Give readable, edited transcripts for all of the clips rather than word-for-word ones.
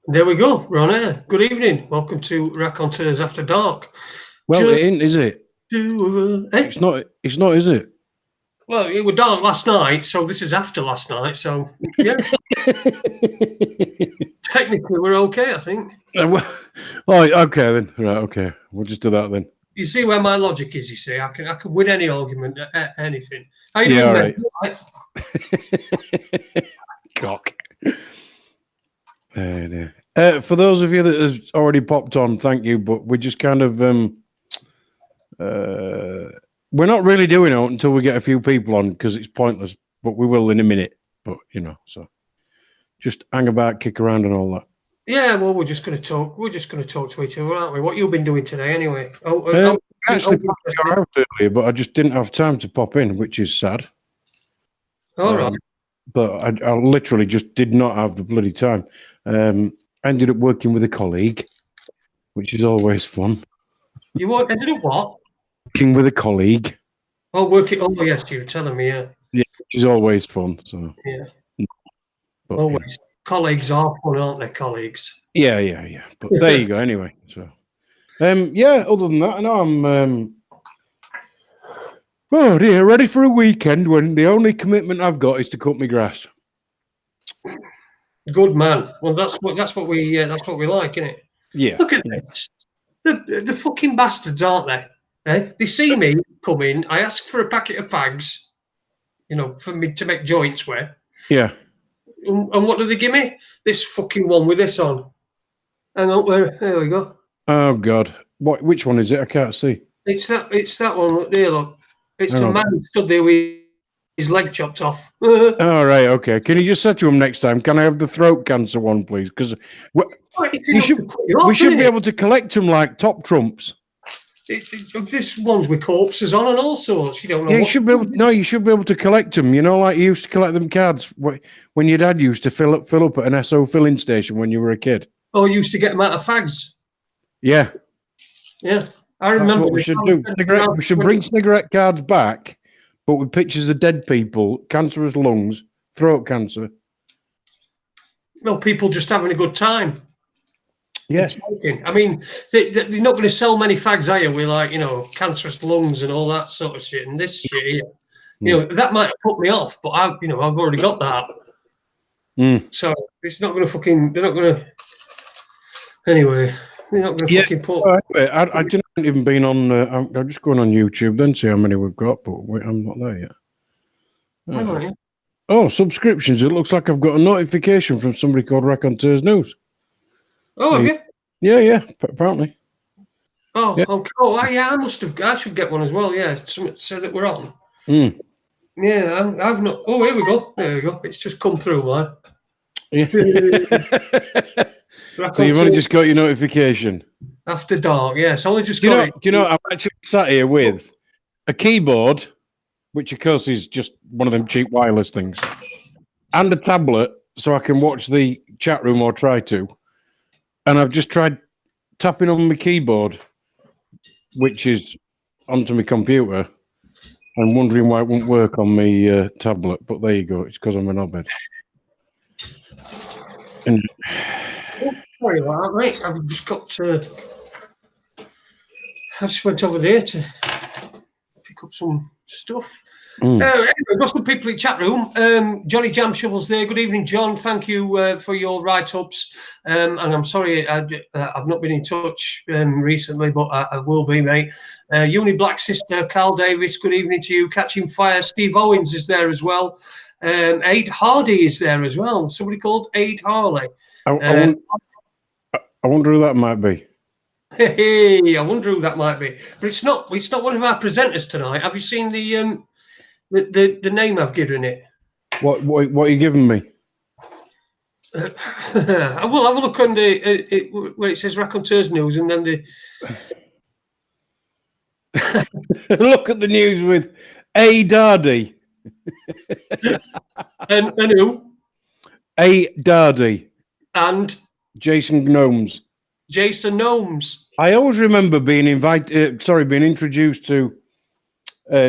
There we go. We're on air. Good evening. Welcome to Raconteurs After Dark. Well, it Just ain't, is it? eh? It's not. It's not, is it? Well, it was dark last night, so this is after last night. So yeah, technically we're okay, I think. Well, oh, okay then. Right, okay. We'll just do that then. You see where my logic is. You see, I can win any argument at anything. How you Yeah, doing, all mate? right. Right. Cock. Dear. For those of you that has already popped on, thank you. But we're just kind of we're not really doing it until we get a few people on because it's pointless. But we will in a minute. But so just hang about, kick around, and all that. Yeah, well, we're just going to talk. We're just going to talk to each other, aren't we? What you've been doing today, anyway? I actually popped your house earlier, but I just didn't have time to pop in, which is sad. All right. But I literally just did not have the bloody time. I ended up working with a colleague, which is always fun. You want ended up what? Working with a colleague, Oh, working. Oh, yes, you were telling me. Yeah, which is always fun. So, yeah. but Always. Colleagues are fun, aren't they? Colleagues. yeah. But there you go. Anyway, so yeah. Other than that, I know I'm. Oh dear, ready for a weekend when the only commitment I've got is to cut my grass. Good man. Well, that's what we like, isn't it? Yeah. Look at this. The fucking bastards, aren't they? Eh? They see me come in. I ask for a packet of fags, for me to make joints with. Yeah. And what do they give me? This fucking one with this on. Hang on, there we go. Oh God. What? Which one is it? I can't see. It's that one. Look there, look. It's Hang the on. man who stood there with his leg chopped off. All right, okay. Can you just say to him next time? Can I have the throat cancer one, please? Because we should be able to collect them like top trumps. This one's with corpses on and all sorts. You don't know. Yeah, what you should be able to collect them. You know, like you used to collect them cards when your dad used to fill up at an SO filling station when you were a kid. Oh, you used to get them out of fags. Yeah, yeah. I remember. That's what we should do. We should bring cigarette cards back, but with pictures of dead people, cancerous lungs, throat cancer. Well, people just having a good time. Yeah. I mean, they're not going to sell many fags, are you? With like, cancerous lungs and all that sort of shit. And this shit here, that might have put me off, but I've already got that. So it's not going to they're not going to. Anyway, they're not going to fucking put. I didn't even been on. I'm just going on YouTube then see how many we've got, but I'm not there yet. Oh, subscriptions. It looks like I've got a notification from somebody called Raconteurs News. Oh, have you? Yeah, apparently. Oh, yeah. Okay. Oh, yeah, I should get one as well, yeah, so that we're on. Yeah, I've not. Oh, here we go. There we go. It's just come through, man. Yeah. So you've only just got your notification? After dark, yes. Only just got it. Do you know, I'm actually sat here with a keyboard, which of course is just one of them cheap wireless things, and a tablet so I can watch the chat room or try to. And I've just tried tapping on my keyboard, which is onto my computer, and wondering why it won't work on my tablet. But there you go. It's because I'm an knobhead. And sorry about that, mate. I've just got to. I just went over there to pick up some stuff. Anyway, we've got some people in the chat room. Johnny Jam Shovels there. Good evening, John. Thank you for your write-ups. And I'm sorry I've not been in touch recently, but I will be, mate. Uni Black Sister, Carl Davis, good evening to you. Catching Fire, Steve Owens is there as well. Ay Dardy is there as well. Somebody called Ay Harley. I wonder who that might be. Hey, I wonder who that might be. But it's not one of our presenters tonight. Have you seen the name I've given it? What are you giving me? I will have a look on where it says Raconteurs News, and then look at the news with Ay Dardy. and who? Ay Dardy. And Jaser Gnomes. Jaser Gnomes. I always remember being introduced to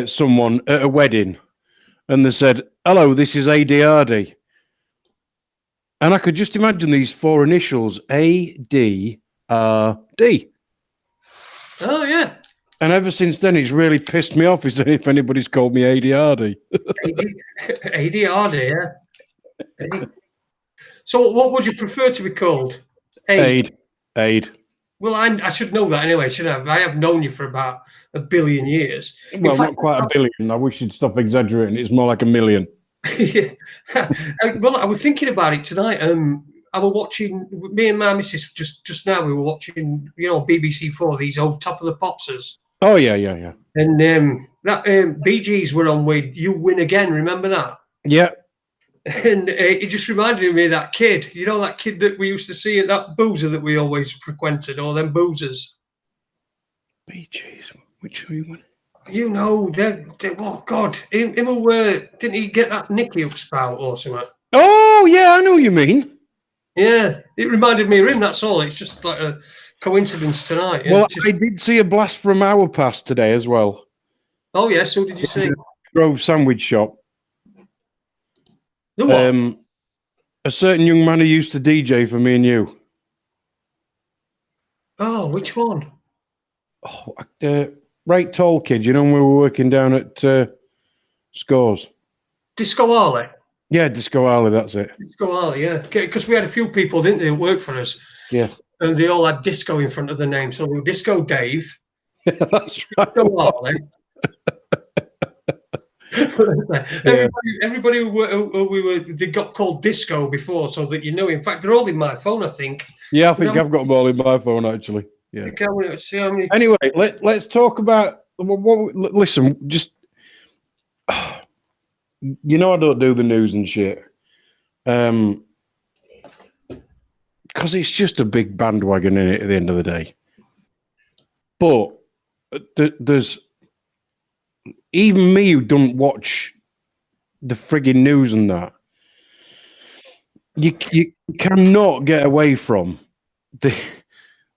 someone at a wedding, and they said, "Hello, this is Ay Dardy." And I could just imagine these four initials, ADRD. Oh, yeah. And ever since then, it's really pissed me off if anybody's called me ADRD. ADRD, yeah. So what would you prefer to be called? Aid. Well, I should know that anyway, shouldn't I? I have known you for about 1 billion years. Well, In fact, not quite 1 billion. I wish you'd stop exaggerating. It's more like 1 million. well, I was thinking about it tonight. I was watching, me and my missus just now, we were watching, BBC Four, these old Top of the Popsers. Oh, yeah. And that Bee Gees were on with You Win Again, remember that? Yeah. And it just reminded me of that kid, that kid that we used to see at that boozer that we always frequented, all them boozers. Bee Gees, which are you winning? Oh God, him didn't he get that Nicky up spout or something? Oh, yeah, I know what you mean. Yeah, it reminded me of him, that's all. It's just like a coincidence tonight. Yeah? Well, I did see a blast from our past today as well. Oh, yes, who did you see? Grove Sandwich Shop. The what? A certain young man who used to DJ for me and you. Oh, which one? Oh, right tall kid, when we were working down at Scores. Disco Harley. Yeah, Disco Alley, that's it. Disco Harley, yeah. Because we had a few people, didn't they, who worked for us. Yeah. And they all had disco in front of the name. So we were Disco Dave. That's right. Disco Harley. Everybody they got called Disco before, so that in fact, they're all in my phone, I think. Yeah, I think I've got them all in my phone, actually. Yeah. See how many... Anyway, let's talk about... listen, just... I don't do the news and shit. Because it's just a big bandwagon in it at the end of the day. But there's... Even me who don't watch the frigging news and that, you cannot get away from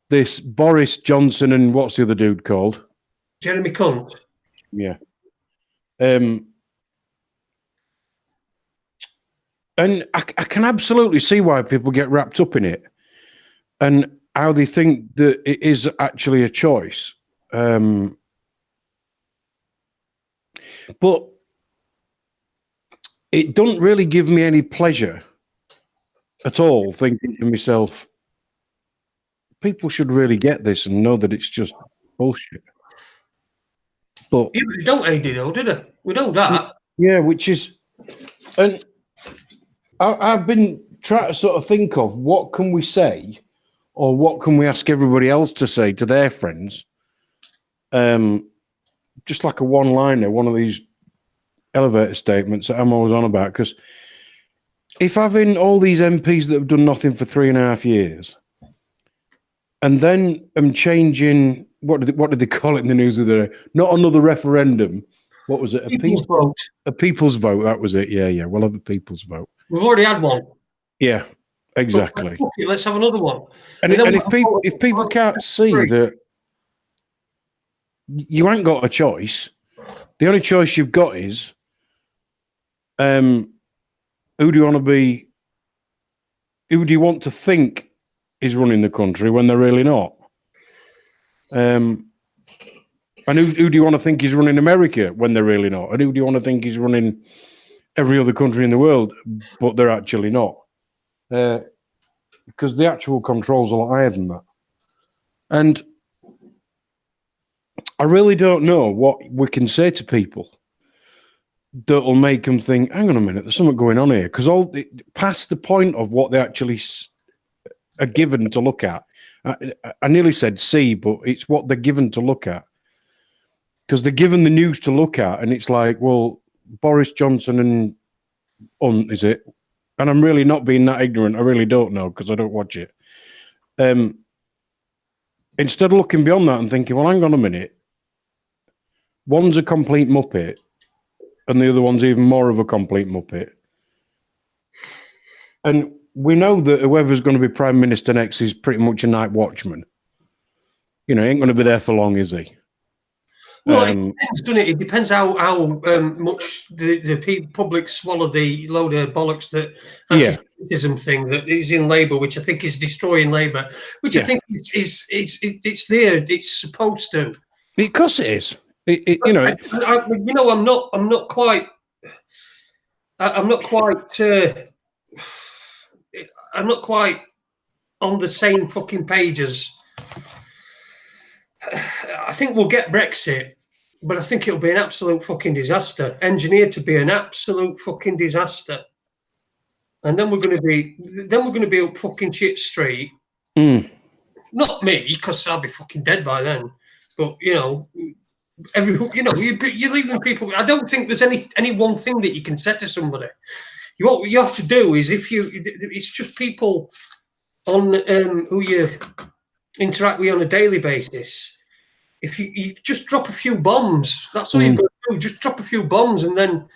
this Boris Johnson and what's the other dude called? Jeremy Cunt. Yeah. And I can absolutely see why people get wrapped up in it and how they think that it is actually a choice. But it doesn't really give me any pleasure at all, thinking to myself, people should really get this and know that it's just bullshit. But yeah, they don't AD though, did they? We know that. Yeah, which is... And I've been trying to sort of think of what can we say or what can we ask everybody else to say to their friends. Just like a one-liner, one of these elevator statements that I'm always on about. Because if having all these MPs that have done nothing for 3.5 years and then I'm changing... What did they call it in the news the other day? Not another referendum. What was it? People's vote. A people's vote. That was it. Yeah. We'll have a people's vote. We've already had one. Yeah, exactly. Let's have another one. And if people can't see that you ain't got a choice, the only choice you've got is who do you want to be? Who do you want to think is running the country when they're really not? And who do you want to think is running America when they're really not? And who do you want to think is running every other country in the world, but they're actually not? Because the actual control's a lot higher than that. And I really don't know what we can say to people that will make them think, hang on a minute, there's something going on here. Because past the point of what they actually are given to look at, I nearly said see, but it's what they're given to look at. Because they're given the news to look at, and it's like, well, Boris Johnson and Hunt, is it? And I'm really not being that ignorant. I really don't know because I don't watch it. Instead of looking beyond that and thinking, well, hang on a minute. One's a complete muppet, and the other one's even more of a complete muppet. And we know that whoever's going to be Prime Minister next is pretty much a night watchman. He ain't going to be there for long, is he? Well, it depends, doesn't it? It depends how much the public swallow the load of bollocks that anti-Semitism thing that is in Labour, which I think is destroying Labour, which I think it's there. It's supposed to. Because it is. I'm not quite. I'm not quite on the same fucking page as. I think we'll get Brexit, but I think it'll be an absolute fucking disaster, engineered to be an absolute fucking disaster. And then we're going to be up fucking shit street. Not me, because I'll be fucking dead by then. But you're leaving people. I don't think there's any one thing that you can say to somebody. What you have to do is it's just people on who you interact with on a daily basis. If you just drop a few bombs, that's all you've got to do. Just drop a few bombs, and then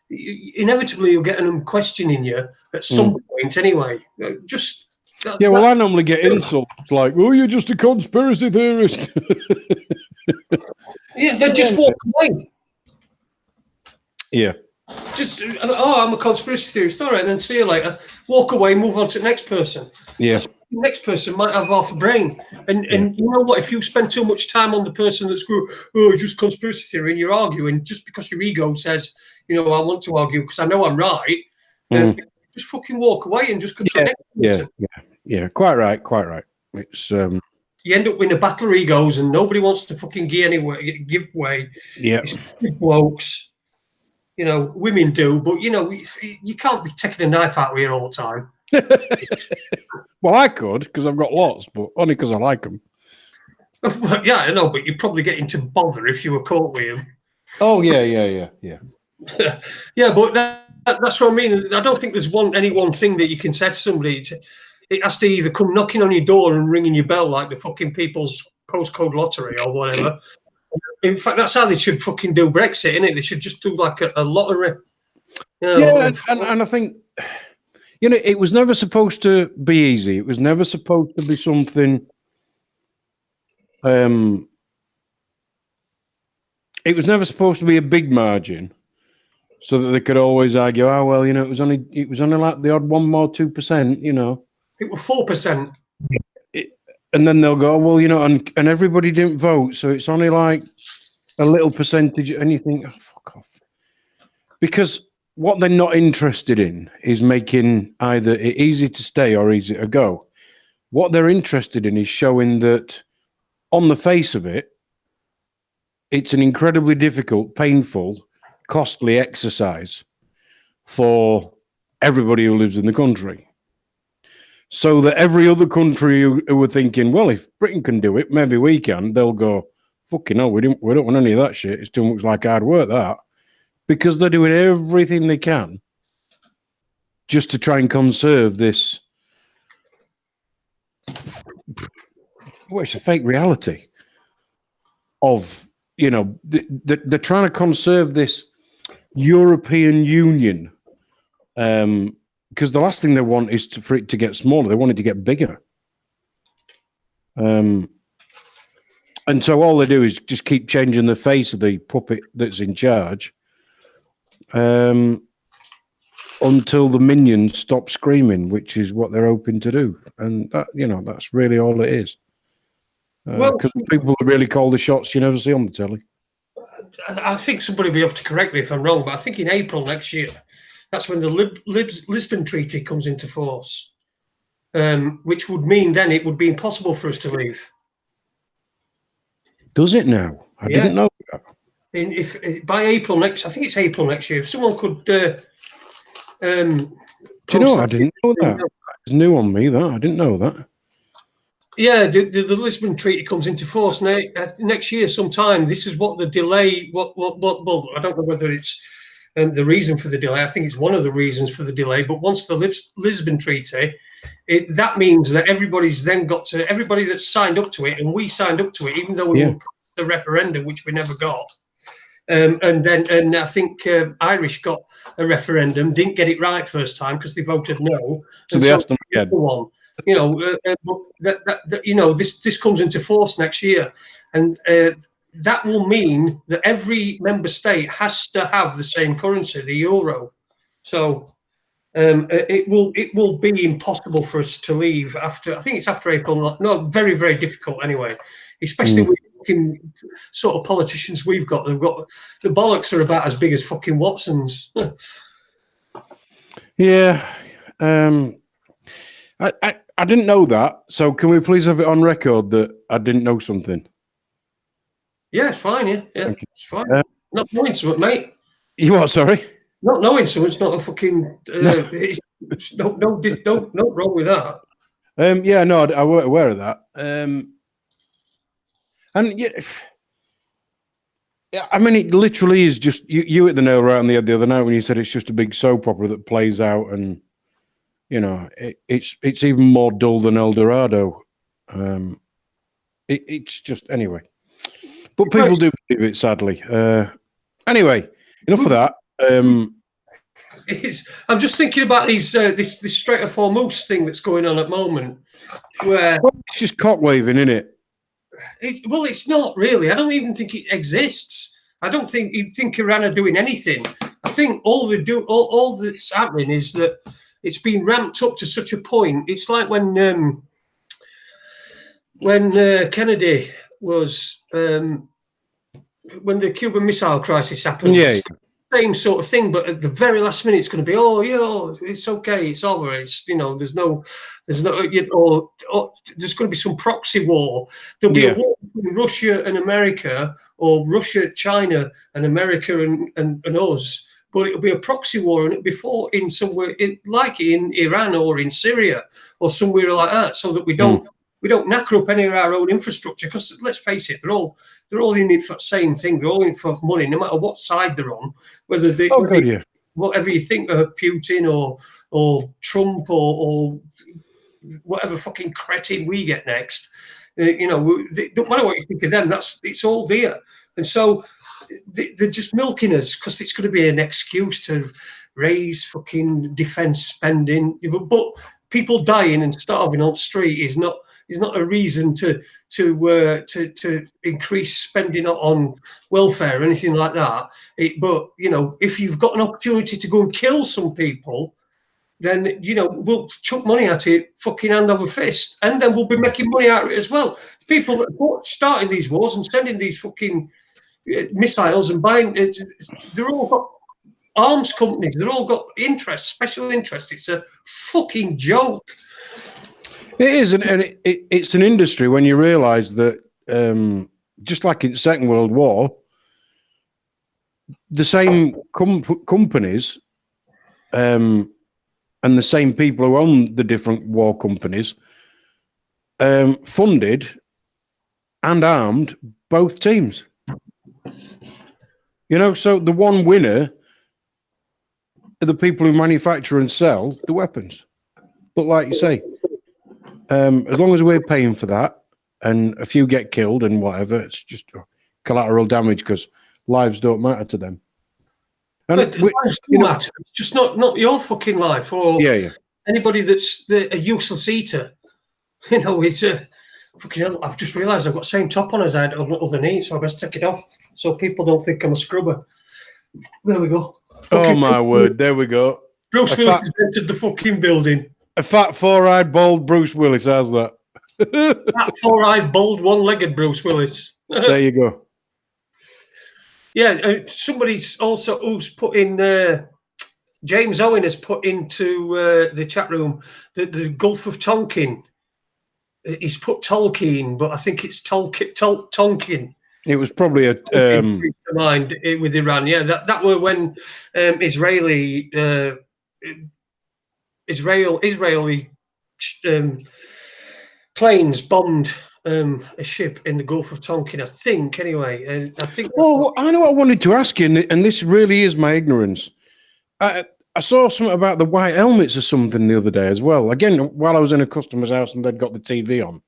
inevitably you'll get them questioning you at some point anyway. Well, I normally get insults like, "Oh, you're just a conspiracy theorist." Yeah, they just walk away. Yeah. Just, I'm a conspiracy theorist. All right, and then see you later. Walk away, move on to the next person. Yeah. The next person might have half a brain. And you know what? If you spend too much time on the person that's going, it's just conspiracy theory, and you're arguing just because your ego says, I want to argue because I know I'm right, just fucking walk away and just go to the next person. Yeah. Quite right. It's you end up in a battle of egos, and nobody wants to fucking give way. Yeah. It's blokes. Women do, but you can't be taking a knife out here all the time. Well, I could, because I've got lots, but only because I like them. Yeah, I know, but you'd probably get into bother if you were caught with them. Oh, yeah. Yeah, but that's what I mean. I don't think there's any one thing that you can say to somebody. It has to either come knocking on your door and ringing your bell like the fucking people's postcode lottery or whatever. In fact, that's how they should fucking do Brexit, innit? They should just do like a lottery. And I think, it was never supposed to be easy. It was never supposed to be something. It was never supposed to be a big margin, so that they could always argue, "Oh well, it was only like the odd 1 or 2%." It was 4%. And then they'll go, "Well, and everybody didn't vote, so it's only like a little percentage." And you think, "Oh, fuck off," because what they're not interested in is making either it easy to stay or easy to go. What they're interested in is showing that, on the face of it, it's an incredibly difficult, painful, costly exercise for everybody who lives in the country. So that every other country who were thinking, well, if Britain can do it, maybe we can, they'll go, fucking hell, we don't want any of that shit. It's too much like hard work, that. Because they're doing everything they can just to try and conserve this. Well, it's a fake reality of, they're trying to conserve this European Union. Because the last thing they want is for it to get smaller. They want it to get bigger. And so all they do is just keep changing the face of the puppet that's in charge until the minions stop screaming, which is what they're hoping to do. And, that's really all it is. Because people that really call the shots you never see on the telly. I think somebody will be able to correct me if I'm wrong, but I think in April next year, that's when the Lisbon Treaty comes into force, which would mean then it would be impossible for us to leave. Does it now? I didn't know that. If by April I think it's April next year. If someone could, do you know? I didn't know that. It's new on me. That I didn't know that. Yeah, the Lisbon Treaty comes into force next year sometime. This is what the delay. Well, I don't know whether it's the reason for the delay. I think it's one of the reasons for the delay. But once the Lisbon Treaty, that means that everybody's then everybody that's signed up to it, and we signed up to it, even though we were the referendum, which we never got. And I think Irish got a referendum, didn't get it right first time because they voted no. So they asked them again. This comes into force next year, and that will mean that every member state has to have the same currency, the euro. So it will be impossible for us to leave after. I think it's after April. No, very, very difficult anyway. Especially with fucking sort of politicians we've got. They've got the bollocks are about as big as fucking Watsons. Yeah. I didn't know that. So can we please have it on record that I didn't know something? Yeah, it's fine. Yeah, it's fine. Not knowing something, mate. You what? Sorry. Not knowing something's not a fucking. It's no wrong with that. Yeah, no, I weren't aware of that. And yeah, I mean, it literally is just you hit the nail right on the head the other night when you said it's just a big soap opera that plays out, and you know, it's even more dull than El Dorado. It's just anyway, but people do believe it, sadly. Anyway, enough of that. I'm just thinking about these this Strait of Hormuz thing that's going on at the moment, where it's just cock waving, isn't it? Well, it's not really. I don't even think it exists. I don't think Iran are doing anything. I think all that's happening is that it's been ramped up to such a point. It's like when Kennedy was when the Cuban Missile Crisis happened. Yeah. Same sort of thing, but at the very last minute, it's going to be, it's okay, it's over. It's there's no, there's going to be some proxy war. There'll be a war between Russia and America, or Russia, China, and America and us. But it'll be a proxy war, and it'll be fought in somewhere like in Iran or in Syria or somewhere like that, so that we don't knacker up any of our own infrastructure. Because let's face it, they're all in it for the same thing. They're all in it for money, no matter what side they're on. Whether they, whatever you think of Putin or Trump or whatever fucking cretin we get next, it don't matter what you think of them. It's all there, and so they're just milking us because it's going to be an excuse to raise fucking defence spending. But people dying and starving on the street is not a reason to increase spending on welfare or anything like that. But if you've got an opportunity to go and kill some people, then we'll chuck money at it, fucking hand over fist, and then we'll be making money out of it as well. People that are starting these wars and sending these fucking missiles and buying, they're all got arms companies. They're all got interests, special interests. It's a fucking joke. It is, and it's an industry when you realise that, just like in the Second World War, the same companies and the same people who own the different war companies funded and armed both teams. So the one winner are the people who manufacture and sell the weapons. But like you say, as long as we're paying for that and a few get killed and whatever, it's just collateral damage because lives don't matter to them. And lives do matter. It's just not your fucking life or anybody that's a useless eater. It's a fucking hell. I've just realised I've got the same top on as I had underneath, so I best take it off so people don't think I'm a scrubber. There we go. Oh my word, there we go. Bruce Willis has entered the fucking building. A fat, four-eyed, bald Bruce Willis, how's that? Fat, four-eyed, bald, one-legged Bruce Willis. There you go. Yeah, somebody's also who's put in, James Owen has put into the chat room the Gulf of Tonkin. He's put Tolkien, but I think it's Tonkin. It was probably a mind with Iran. Yeah, that were when Israeli planes bombed a ship in the Gulf of Tonkin. I think anyway. I think. Oh, I know what I wanted to ask you, and this really is my ignorance. I saw something about the white helmets or something the other day as well. Again, while I was in a customer's house and they'd got the TV on.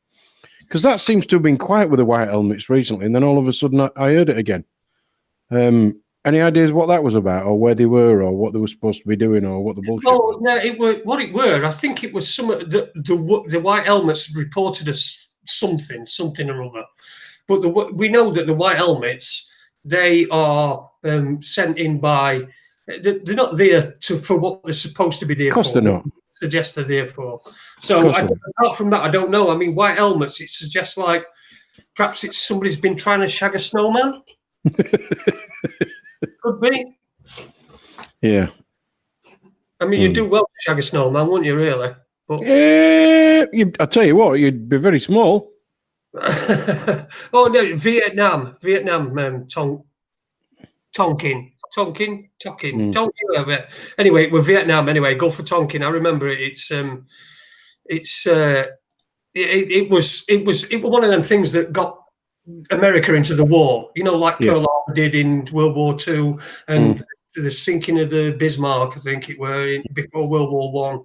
Because that seems to have been quiet with the white helmets recently, and then all of a sudden I heard it again. Any ideas what that was about, or where they were, or what they were supposed to be doing, or what the bullshit was? No, I think it was some the white helmets reported as something or other. but we know that the white helmets, they are sent in by. They're not there for what they're supposed to be there Of course for. they're not. Suggest they're there for. So apart from that, I don't know. I mean, white helmets. It suggests like perhaps it's somebody's been trying to shag a snowman. Could be. Yeah. I mean, you do well to shag a snowman, wouldn't you? Really? But I tell you what, you'd be very small. Oh no, Vietnam, Tonkin. Anyway, we're Vietnam. Anyway, Gulf of Tonkin. I remember it. It was one of them things that got America into the war. You know, like Pearl Harbor did in World War II, and the sinking of the Bismarck. I think it were before World War One.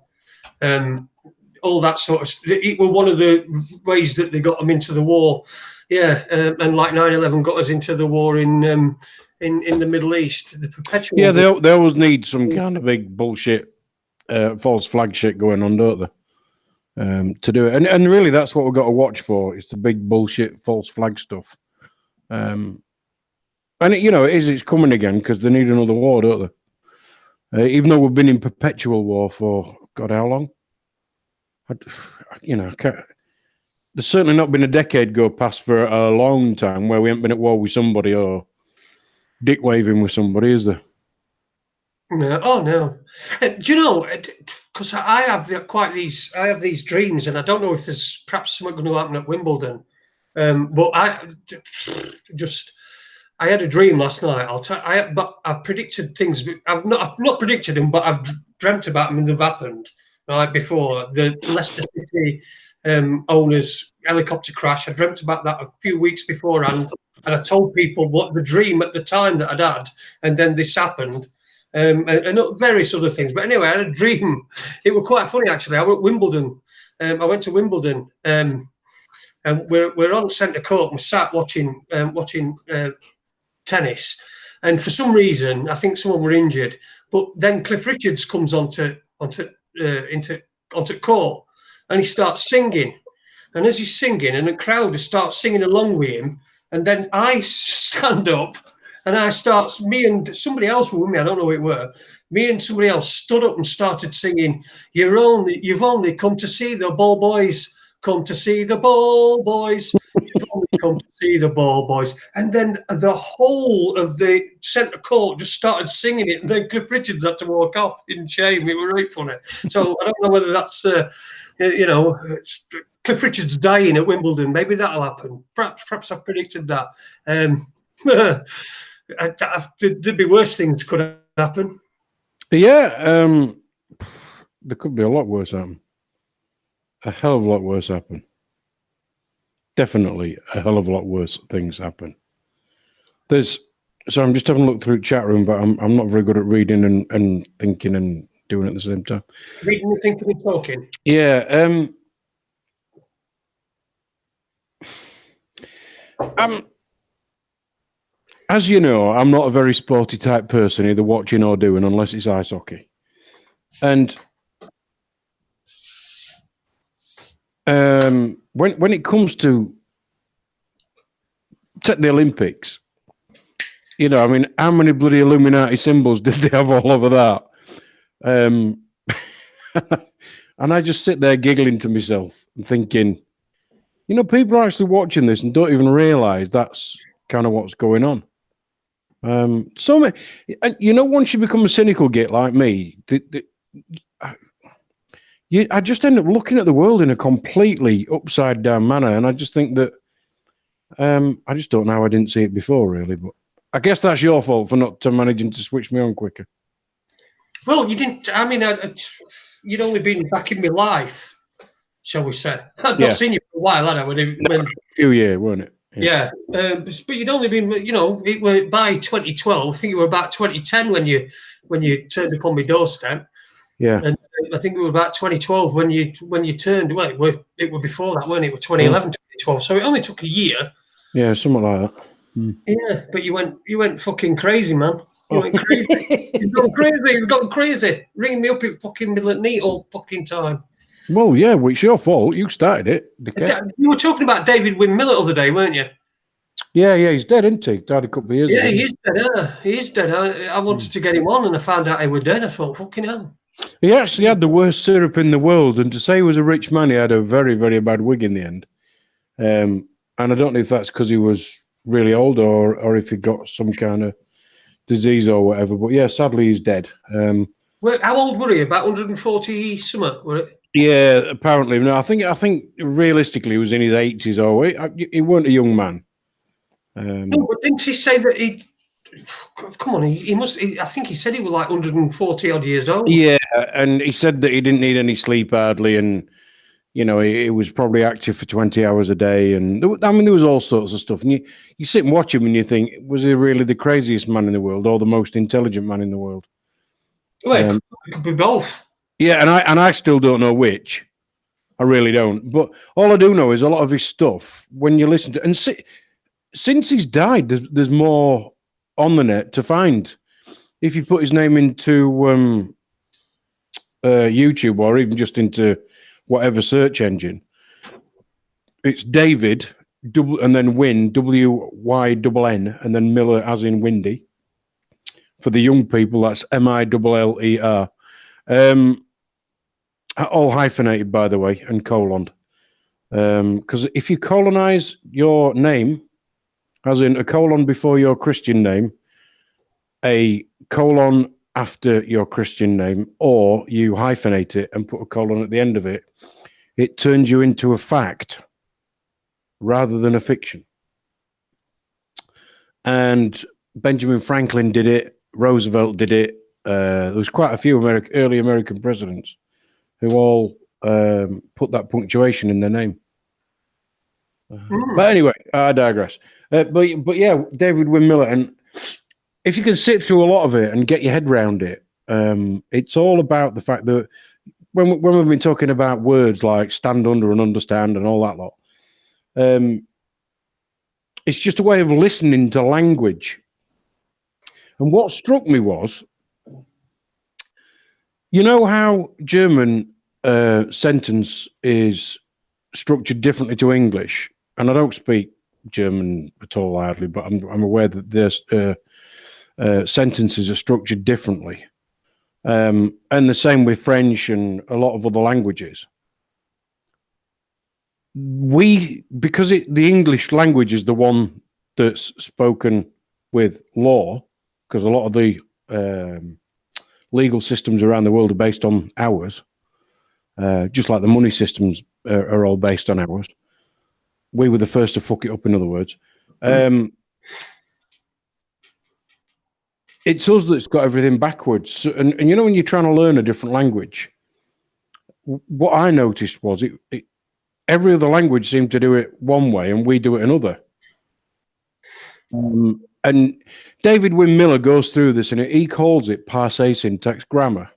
All that sort of. It was one of the ways that they got them into the war. Yeah, and like 9/11 got us into the war in the Middle East, the perpetual. Yeah, they always need some kind of big bullshit, false flag shit going on, don't they? To do it, and really, that's what we've got to watch for. It's the big bullshit false flag stuff. And it's coming again because they need another war, don't they? Even though we've been in perpetual war for God, how long? There's certainly not been a decade go past for a long time where we haven't been at war with somebody or dick waving with somebody, is there? No, oh no. Do you know? Because I have these dreams, and I don't know if there's perhaps something going to happen at Wimbledon. But I had a dream last night. But I've predicted things. I've not predicted them, but I've dreamt about them and they've happened. Right before the Leicester City owners helicopter crash, I dreamt about that a few weeks beforehand, and I told people what the dream at the time that I'd had, and then this happened, and various other things. But anyway, I had a dream. It was quite funny actually. I went to Wimbledon. And we're on centre court and we sat watching tennis, and for some reason I think someone were injured. But then Cliff Richards comes onto court, and he starts singing. And as he's singing, and the crowd starts singing along with him, and then I stand up, and me and somebody else were with me. I don't know who it were. Me and somebody else stood up and started singing. You've only come to see the ball boys. Come to see the ball boys. You've only come to see the ball boys. And then the whole of the centre court just started singing it. And then Cliff Richards had to walk off in shame. It was right funny. So I don't know whether that's, Cliff Richards dying at Wimbledon. Maybe that'll happen. Perhaps I've predicted that. There'd be worse things could happen. Yeah, there could be a lot worse happen. A hell of a lot worse happen. Definitely a hell of a lot worse things happen. So I'm just having a look through the chat room, but I'm not very good at reading and thinking and doing it at the same time. Reading and thinking and talking. Yeah. As you know, I'm not a very sporty type person, either watching or doing, unless it's ice hockey. And when it comes to take the Olympics, I mean, how many bloody Illuminati symbols did they have all over that? And I just sit there giggling to myself and thinking, people are actually watching this and don't even realise that's kind of what's going on. Once you become a cynical git like me, I just end up looking at the world in a completely upside down manner, and I just think that I just don't know how I didn't see it before, really. But I guess that's your fault for not managing to switch me on quicker. Well, you didn't. I mean, you'd only been back in my life, shall we say? I've not seen you for a while, had I? A few years, weren't it? Yeah. But you'd only been, it were by 2012. I think it were about 2010 when you turned up on my doorstep. Yeah. And I think it was about 2012 when you turned. Well, it were before that, weren't it? It was 2011, 2012. So it only took a year. Yeah, something like that. Yeah, but you went fucking crazy, man. You went crazy. You've gone crazy. Ringing me up at fucking middle of the night all fucking time. Well, yeah, well, it's your fault. You started it. You were talking about David Wynn Miller the other day, weren't you? Yeah, he's dead, isn't he? Died a couple of years Yeah, ago. he is dead. He is dead. I wanted to get him on, and I found out he was dead. I thought, fucking hell. He actually had the worst syrup in the world, and to say he was a rich man, he had a very, very bad wig in the end. And I don't know if that's because he was really old or if he got some kind of disease or whatever. But yeah, sadly, he's dead. Well, how old were he? About 140 something, were it? Yeah, apparently. No, I think realistically, he was in his 80s or he weren't a young man. No, but didn't he say that he? Come on, he must. I think he said he was like 140 odd years old. Yeah, and he said that he didn't need any sleep hardly, and he was probably active for 20 hours a day, and there was all sorts of stuff. And you sit and watch him, and you think, was he really the craziest man in the world or the most intelligent man in the world? Well, it could be both. Yeah, and I still don't know which. I really don't. But all I do know is a lot of his stuff. When you listen to, and since he's died, there's more on the net to find. If you put his name into YouTube or even just into whatever search engine, it's David and then Wynn, WYNN, and then Miller as in Windy. For the young people, that's MILLER. All hyphenated, by the way, and colon. Because if you colonize your name, as in a colon before your Christian name, a colon after your Christian name, or you hyphenate it and put a colon at the end of it, it turns you into a fact rather than a fiction. And Benjamin Franklin did it. Roosevelt did it. There was quite a few early American presidents who all put that punctuation in their name. But anyway, I digress. But yeah, David Wynn Miller, and if you can sit through a lot of it and get your head around it, it's all about the fact that when we've been talking about words like stand under and understand and all that lot, it's just a way of listening to language. And what struck me was, you know how German sentence is structured differently to English, and I don't speak German at all hardly, but I'm aware that there's sentences are structured differently, and the same with French and a lot of other languages. Because the English language is the one that's spoken with law, because a lot of the legal systems around the world are based on hours, just like the money systems are all based on hours. We were the first to fuck it up, in other words. It's us that's got everything backwards. And when you're trying to learn a different language, what I noticed was every other language seemed to do it one way and we do it another. And David Wynn Miller goes through this and he calls it passe syntax grammar.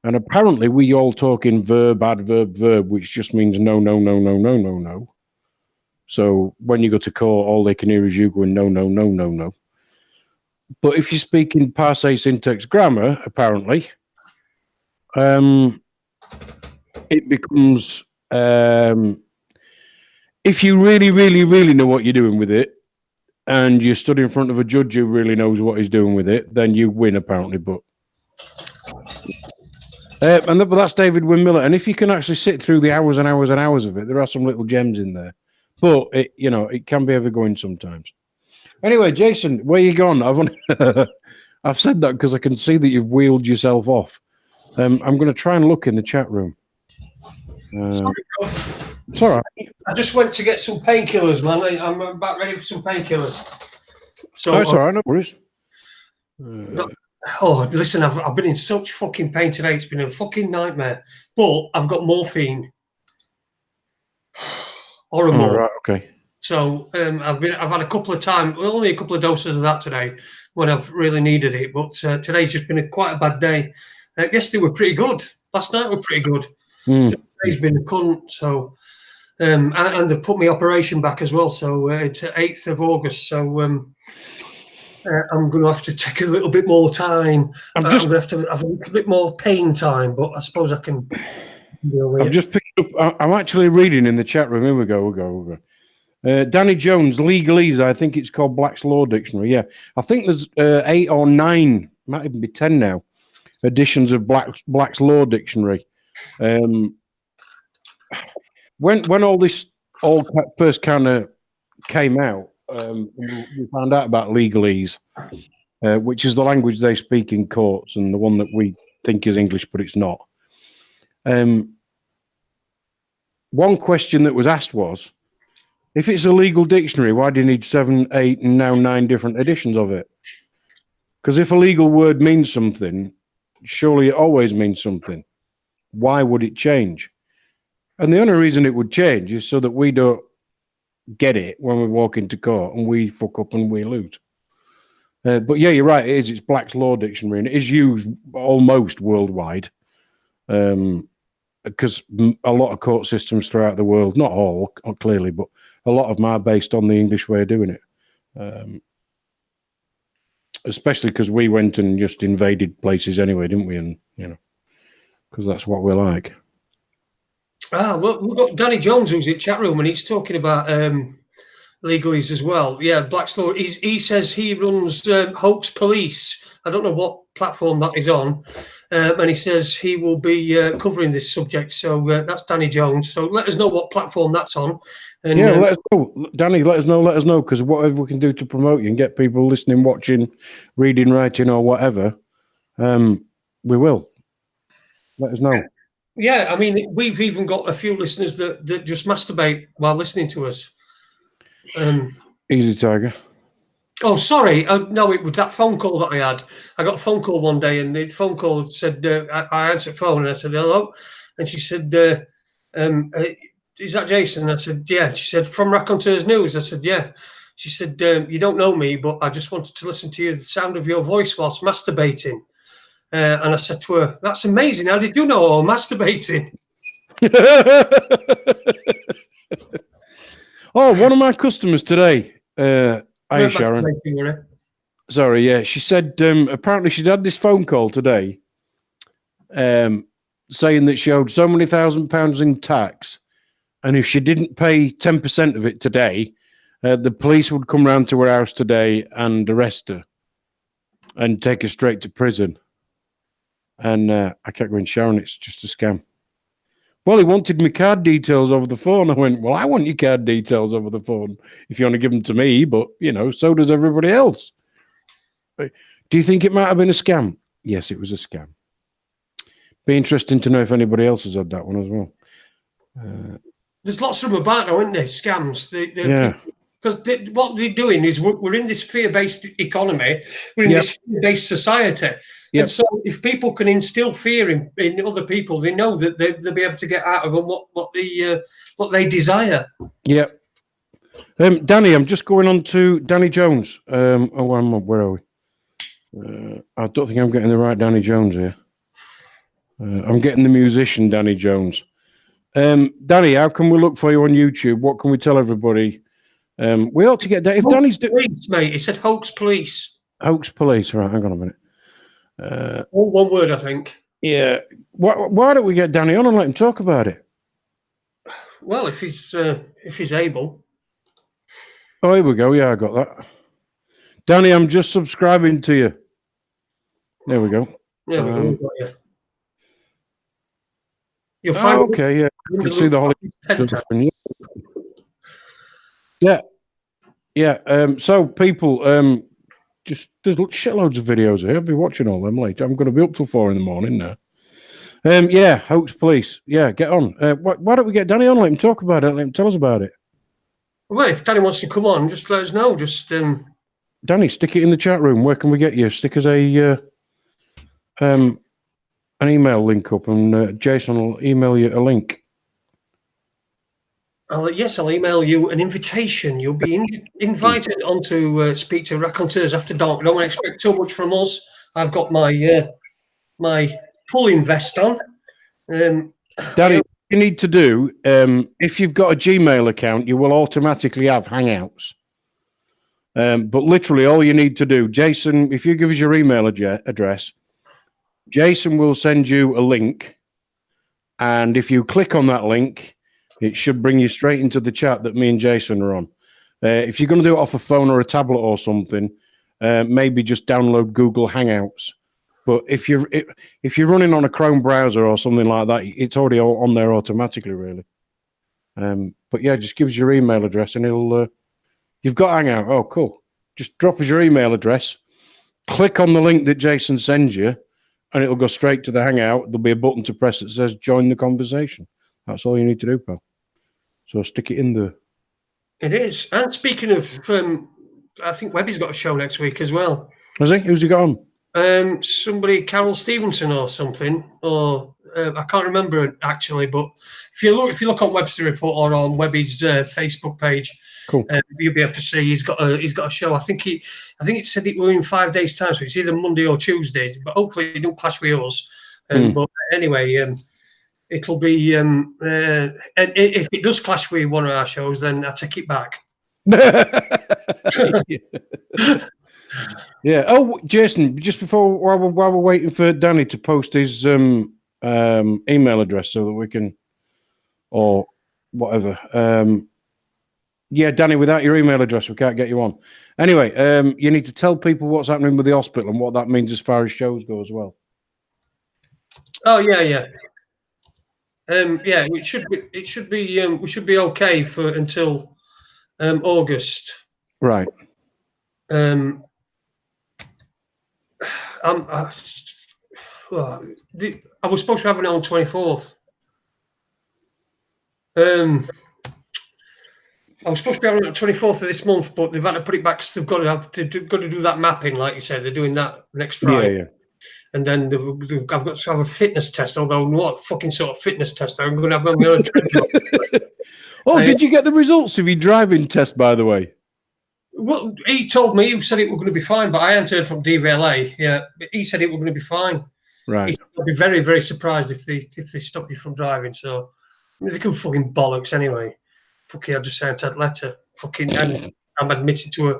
And apparently we all talk in verb, adverb, verb, which just means no, no, no, no, no, no, no. So when you go to court, all they can hear is you going no, no, no, no, no. But if you speak in passe syntax grammar, apparently, it becomes, if you really, really, really know what you're doing with it, and you stood in front of a judge who really knows what he's doing with it, then you win, apparently. But that's David Wynn Miller. And if you can actually sit through the hours and hours and hours of it, there are some little gems in there. But it can be overgoing sometimes. Anyway, Jason, where you gone? I've said that because I can see that you've wheeled yourself off. I'm going to try and look in the chat room. Sorry, it's all right. I just went to get some painkillers, man. I'm about ready for some painkillers. So it's all right, no worries. Listen, I've been in such fucking pain today. It's been a fucking nightmare. But I've got morphine. Horrible. All right, okay. So I've had a couple of times, only a couple of doses of that today when I've really needed it. But today's just been quite a bad day. Yesterday were pretty good. Last night were pretty good. Today's been a cunt. So and they've put my operation back as well. So it's 8th of August. So I'm going to have to take a little bit more time. I'm going to have to have a little bit more pain time. But I suppose I can deal with it. I've just picked up. I'm actually reading in the chat room. Here we go. Danny Jones, legalese. I think it's called Black's Law Dictionary. Yeah, I think there's 8 or 9, might even be 10 now, editions of Black's Law Dictionary. When all this first kind of came out, we found out about legalese, which is the language they speak in courts and the one that we think is English, but it's not. One question that was asked was, if it's a legal dictionary, why do you need 7, 8, and now 9 different editions of it? Because if a legal word means something, surely it always means something. Why would it change? And the only reason it would change is so that we don't get it when we walk into court and we fuck up and we lose. But yeah, you're right. It is. It's Black's Law Dictionary, and it is used almost worldwide. Because a lot of court systems throughout the world, not all clearly, but a lot of them are based on the English way of doing it. Especially because we went and just invaded places anyway, didn't we? And because that's what we're like. Well, we've got Danny Jones who's in chat room, and he's talking about legalese as well. Yeah, Black's Law. He says he runs Hoax Police. I don't know what platform that is on, and he says he will be covering this subject. So that's Danny Jones. So let us know what platform that's on. And, yeah, let us know, Danny. Let us know, because whatever we can do to promote you and get people listening, watching, reading, writing, or whatever, we will. Let us know. Yeah, I mean, we've even got a few listeners that just masturbate while listening to us. Easy, Tiger. Oh, sorry. No, it was that phone call that I had. I got a phone call one day, and the phone call said, I answered the phone, and I said, hello. And she said, is that Jason? I said, yeah. She said, from Raconteurs News. I said, yeah. She said, you don't know me, but I just wanted to listen to the sound of your voice whilst masturbating. And I said to her, that's amazing. How did you know I'm masturbating? Oh, one of my customers today, hi Sharon. Sorry, yeah. She said apparently she'd had this phone call today saying that she owed so many £1,000 in tax, and if she didn't pay 10% of it today, the police would come round to her house today and arrest her and take her straight to prison. And I kept going, Sharon, it's just a scam. Well, he wanted my card details over the phone. I went, well, I want your card details over the phone if you want to give them to me, but, so does everybody else. Do you think it might have been a scam? Yes, it was a scam. Be interesting to know if anybody else has had that one as well. There's lots of them about now, isn't there? Scams. Yeah. Because what they're doing is we're in this fear-based economy. We're in this fear-based society. Yep. And so if people can instill fear in other people, they know that they'll be able to get out of them what they desire. Yep. Danny, I'm just going on to Danny Jones. Where are we? I don't think I'm getting the right Danny Jones here. I'm getting the musician Danny Jones. Danny, how can we look for you on YouTube? What can we tell everybody? We ought to get that. If Hoax Danny's Police, mate. He said Hoax Police. Hoax Police. Right, hang on a minute. All one word, I think. Yeah. Why don't we get Danny on and let him talk about it? Well, if he's able. Oh, here we go. Yeah, I got that. Danny, I'm just subscribing to you. There we go. There we go. Got you. You'll find okay, yeah. You can see the Hollywood stuff. Yeah. So people, just there's shitloads of videos here. I'll be watching all them later. I'm going to be up till 4 in the morning now. Yeah, Hoax Police. Yeah, get on. Why don't we get Danny on? Let him talk about it. Let him tell us about it. Well, if Danny wants to come on, just let us know. Just Danny, stick it in the chat room. Where can we get you? Stick us an email link up, and Jason will email you a link. I'll email you an invitation. You'll be invited on to speak to Raconteurs After Dark. Don't expect too much from us. I've got my my pulling vest on. Danny, what you need to do, if you've got a Gmail account, you will automatically have Hangouts. But literally all you need to do, Jason, if you give us your email address, Jason will send you a link. And if you click on that link, it should bring you straight into the chat that me and Jason are on. If you're going to do it off a phone or a tablet or something, maybe just download Google Hangouts. But if you're running on a Chrome browser or something like that, it's already all on there automatically, really. But yeah, just give us your email address and it'll. You've got Hangout. Oh, cool. Just drop us your email address. Click on the link that Jason sends you, and it'll go straight to the Hangout. There'll be a button to press that says "Join the conversation." That's all you need to do, pal. So stick it in there. It is. And speaking of, I think Webby's got a show next week as well. Has he? Who's he got on? Somebody, Carol Stevenson or something, or I can't remember actually. But if you look on Webster Report or on Webby's Facebook page, cool. You'll be able to see he's got a show. I think it said it were in 5 days' time, so it's either Monday or Tuesday. But hopefully it don't clash with us. But anyway, it'll be. And if it does clash with one of our shows, then I take it back. Yeah. Oh, Jason, just before while we're waiting for Danny to post his email address so that we can, or whatever. Yeah, Danny, without your email address, we can't get you on. Anyway, you need to tell people what's happening with the hospital and what that means as far as shows go as well. Oh yeah. It should be. We should be okay for until August. Right. I was supposed to have it on 24th. I was supposed to be having it on 24th of this month, but they've had to put it back because they've got to do that mapping, like you said. They're doing that next Friday. Yeah. And then I've got to have a fitness test, although what fucking sort of fitness test? I'm going to have my own treadmill. Oh, did you get the results of your driving test, by the way? Well, he told me, he said it were going to be fine, but I hadn't heard from DVLA. Yeah, he said it were going to be fine. Right. He said, I'd be very, very surprised if they stop you from driving. So I mean, they can fucking bollocks anyway. Fucking, I just sent that letter. Fucking, and I'm admitted to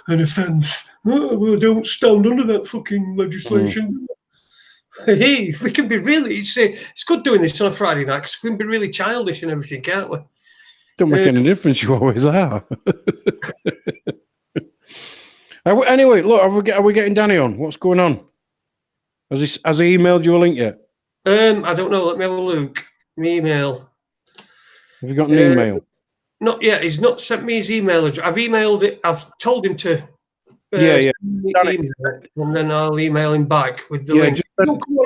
an offence. Oh, well, don't stand under that fucking legislation. Hey, we can be really. It's good doing this on a Friday night because we can be really childish and everything, can't we? Don't make any difference. You always are. Anyway, look, are we getting Danny on? What's going on? Has he emailed you a link yet? I don't know. Let me have a look. My email. Have you got an email? Not yet. He's not sent me his email address. I've emailed it. I've told him to. Yeah. Email it, and then I'll email him back with the link.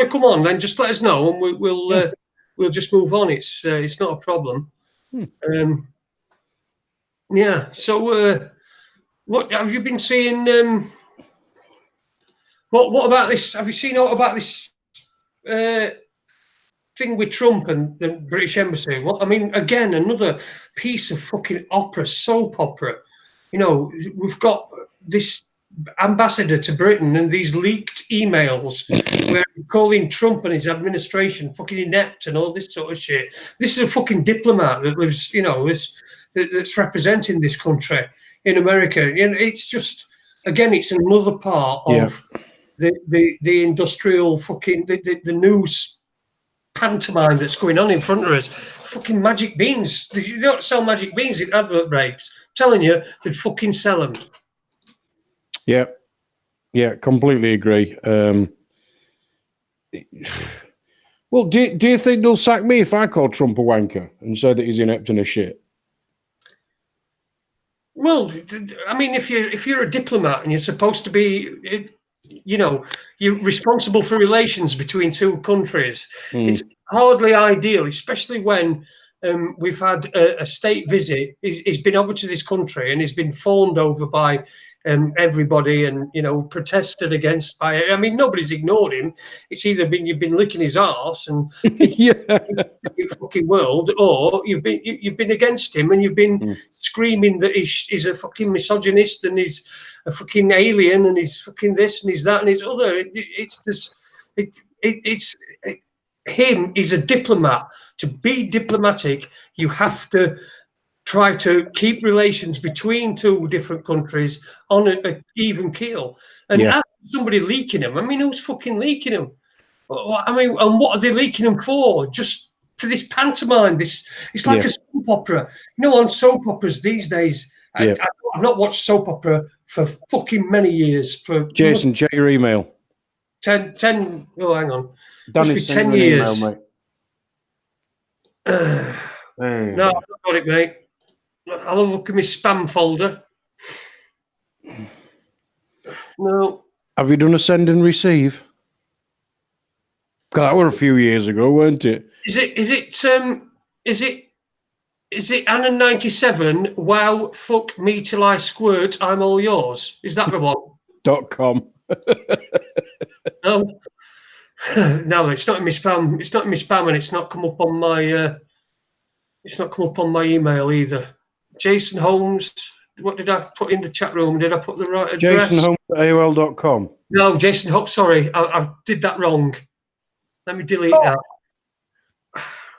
Come on, then just let us know, and we'll just move on. It's not a problem. Yeah. So, what have you been seeing? What about this? Have you seen out about this thing with Trump and the British Embassy? What I mean, again, another piece of fucking soap opera. You know, we've got this ambassador to Britain and these leaked emails where calling Trump and his administration fucking inept and all this sort of shit. This is a fucking diplomat that lives, you know, that's representing this country in America. You know, it's just, again, it's another part of the industrial fucking the news pantomime that's going on in front of us. Fucking magic beans. You don't sell magic beans in advert breaks. I'm telling you, they'd fucking sell them. Yeah, completely agree. Well, do you think they'll sack me if I call Trump a wanker and say that he's inept and a shit? Well, I mean, if you're a diplomat and you're supposed to be, you know, you're responsible for relations between two countries, it's hardly ideal, especially when we've had a state visit. He's been over to this country and he's been fawned over by everybody, and you know, protested against by. I mean, nobody's ignored him. It's either been you've been licking his arse and fucking world, or you've been against him and you've been screaming that he's a fucking misogynist and he's a fucking alien and he's fucking this and he's that and he's other. It's just him. He's a diplomat. To be diplomatic, you have to try to keep relations between two different countries on an even keel. And as somebody leaking them, I mean, who's fucking leaking them? I mean, and what are they leaking them for? Just for this pantomime? It's like a soap opera. You know, on soap operas these days, Yeah. I've not watched soap opera for fucking many years. Jason, check your email. 10, oh, hang on. Danny, Must be send 10 you an years. email, mate. No, I've not got it, mate. I'll have a look at my spam folder. No. Have you done a send and receive? God, that were a few years ago, weren't it? Is it Anna 97? Wow, fuck me till I squirt. I'm all yours. Is that the one? .com. No. No, it's not in my spam. It's not in my spam, and it's not come up on my. It's not come up on my email either. Jason Holmes. What did I put in the chat room? Did I put the right address? JasonHolmes@AOL.com. No, Jason Holmes. Sorry, I did that wrong. Let me delete that.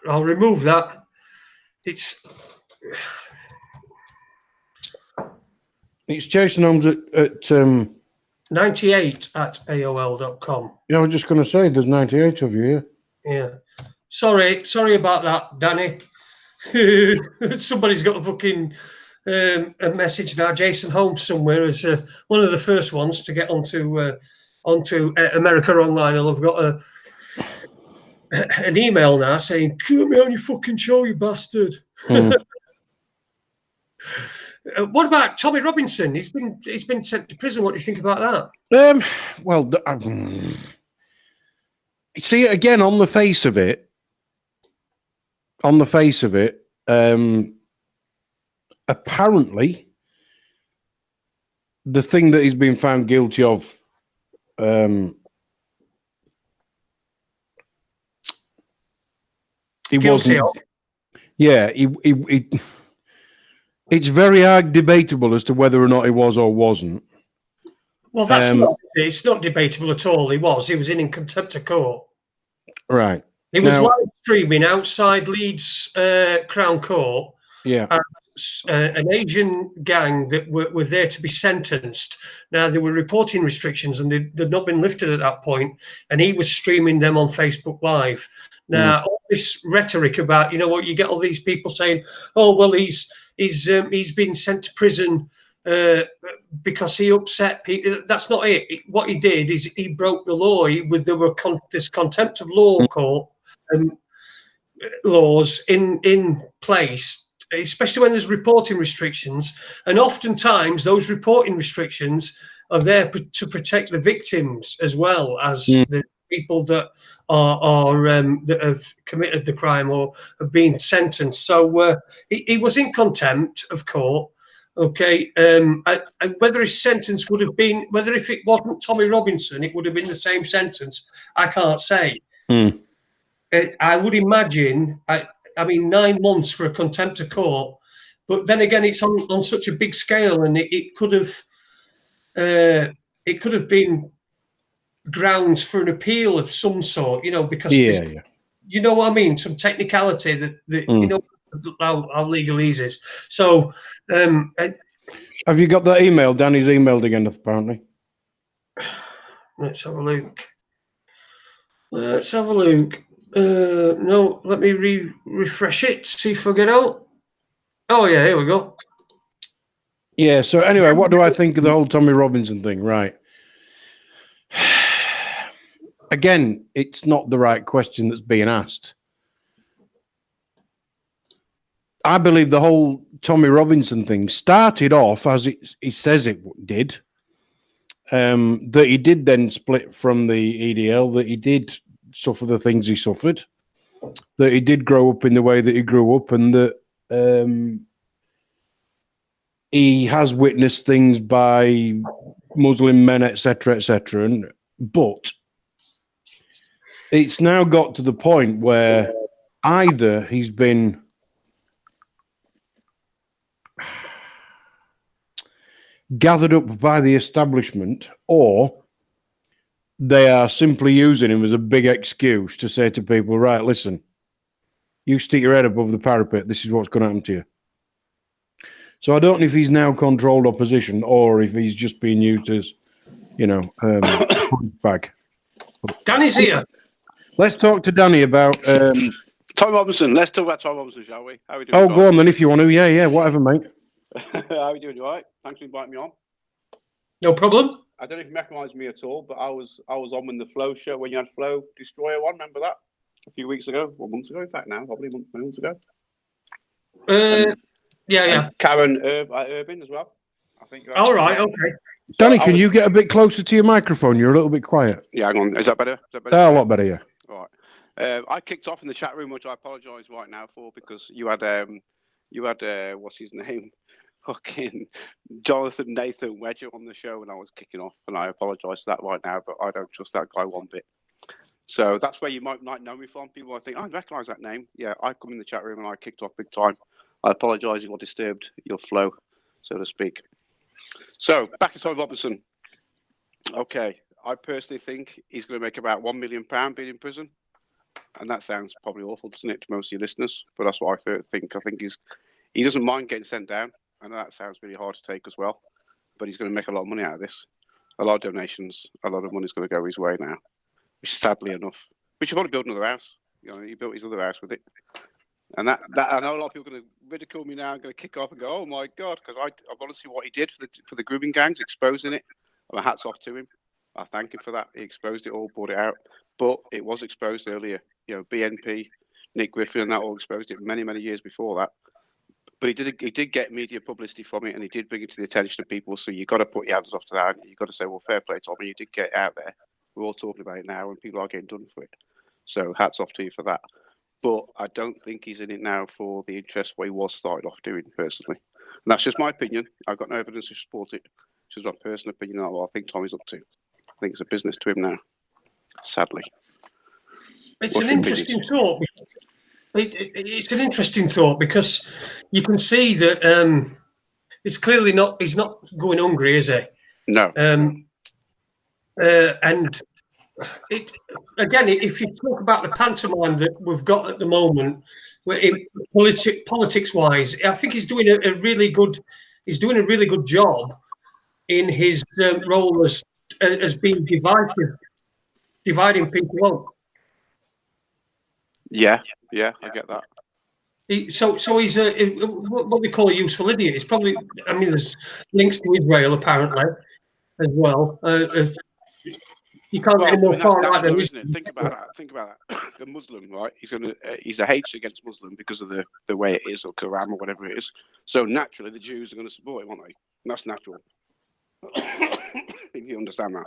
I'll remove that. It's Jason Holmes at 98 at AOL.com. Yeah, I was just going to say, there's 98 of you here. Yeah. Sorry about that, Danny. Somebody's got a fucking a message now. Jason Holmes somewhere is one of the first ones to get onto America Online. And I've got an email now saying, "Kill me on your fucking show, you bastard." What about Tommy Robinson? He's been sent to prison. What do you think about that? Well, see, again, on the face of it, apparently, the thing that he's been found guilty of, he guilty wasn't. of? Yeah, it's very debatable as to whether or not he was or wasn't. Well, it's not debatable at all. He was in contempt of court. Right. He was live streaming outside Leeds Crown Court. Yeah. An Asian gang that were there to be sentenced. Now, there were reporting restrictions and they'd not been lifted at that point, and he was streaming them on Facebook Live. Now, all this rhetoric about, what, you get all these people saying, oh, well, he's been sent to prison because he upset people. That's not it. What he did is he broke the law. There were this contempt of law court laws in place, especially when there's reporting restrictions. And oftentimes those reporting restrictions are there to protect the victims as well as the people that that have committed the crime or have been sentenced. So he was in contempt of court. Okay, and whether his sentence would have been, whether if it wasn't Tommy Robinson, it would have been the same sentence, I can't say. I would imagine, I mean, 9 months for a contempt of court, but then again, it's on such a big scale, and it could have been grounds for an appeal of some sort, because you know what I mean, some technicality that how legalese is. So, have you got that email? Danny's emailed again, apparently. Let's have a look. No, let me refresh it, see if I get out. Oh yeah, here we go. Yeah, so anyway, what do I think of the whole Tommy Robinson thing? Right. Again, it's not the right question that's being asked. I believe the whole Tommy Robinson thing started off as he says it did. That he did then split from the EDL, that he did suffer the things he suffered, that he did grow up in the way that he grew up, and that he has witnessed things by Muslim men, etc., etc. But it's now got to the point where either he's been gathered up by the establishment, or they are simply using him as a big excuse to say to people, right, listen, you stick your head above the parapet, this is what's going to happen to you. So I don't know if he's now controlled opposition or if he's just being used as, bag. Danny's here. Let's talk to Danny about Tom Robinson. Let's talk about Tom Robinson, shall we? How are we doing? Oh, go on then if you want to. Yeah, whatever, mate. How are you doing? You all right? Thanks for inviting me on. No problem. I don't know if you recognise me at all, but I was on when the Flow show, when you had Flow Destroyer on. Remember that? A few weeks ago, or months ago, in fact, now, probably months ago. Yeah. Karen Urban as well. I think. All right. Okay. Danny, can you get a bit closer to your microphone? You're a little bit quiet. Yeah, hang on. Is that better? A lot better, yeah. All right. I kicked off in the chat room, which I apologise right now for, because you had what's his name? Fucking Jonathan Nathan Wedger on the show when I was kicking off, and I apologise for that right now, but I don't trust that guy one bit. So that's where you might not know me from. People might think, I recognise that name. Yeah, I come in the chat room and I kicked off big time. I apologise if I disturbed your flow, so to speak. So back to Tommy Robinson. Okay, I personally think he's going to make about £1 million being in prison, and that sounds probably awful, doesn't it, to most of your listeners? But that's what I think. I think he doesn't mind getting sent down. I know that sounds really hard to take as well, but he's going to make a lot of money out of this. A lot of donations, a lot of money's going to go his way now, which sadly enough. We should probably build another house. You know, he built his other house with it. And that I know a lot of people are going to ridicule me now, going to kick off and go, oh my God, because I want to see what he did for the grooming gangs, exposing it. And my hat's off to him. I thank him for that. He exposed it all, brought it out. But it was exposed earlier. You know, BNP, Nick Griffin, and that all exposed it many, many years before that. But he did get media publicity from it, and he did bring it to the attention of people. So you've got to put your hands off to that. You've got to say, well, fair play, Tommy. You did get it out there. We're all talking about it now, and people are getting done for it. So hats off to you for that. But I don't think he's in it now for the interest what he was started off doing, personally. And that's just my opinion. I've got no evidence to support it. It's just my personal opinion on what I think Tommy's up to. I think it's a business to him now, sadly. It's an interesting thought. It's an interesting thought because you can see that it's clearly not. He's not going hungry, is he? No. And again, if you talk about the pantomime that we've got at the moment, politics-wise, I think he's doing a really good. He's doing a really good job in his role as being dividing people up. Yeah, I get that. So he's what we call a useful idiot. It's probably, I mean, there's links to Israel apparently as well. You can't go more far right than isn't it? Think about that. The Muslim, right? He's a hate against Muslim because of the way it is, or Quran, or whatever it is. So naturally, the Jews are going to support him, aren't they? And that's natural. If you understand that.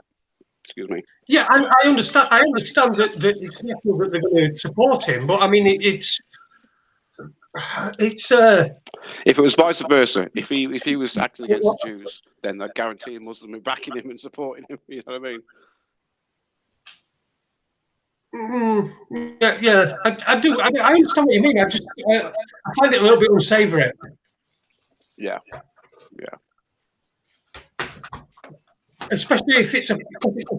Excuse me. Yeah, I understand. I understand that it's natural that they're going to support him, but I mean, it's. If it was vice versa, if he was acting against the Jews, then I guarantee a Muslim would be backing him and supporting him. You know what I mean? Yeah, I do. I understand what you mean. I find it a little bit unsavoury. Yeah. Especially if it's a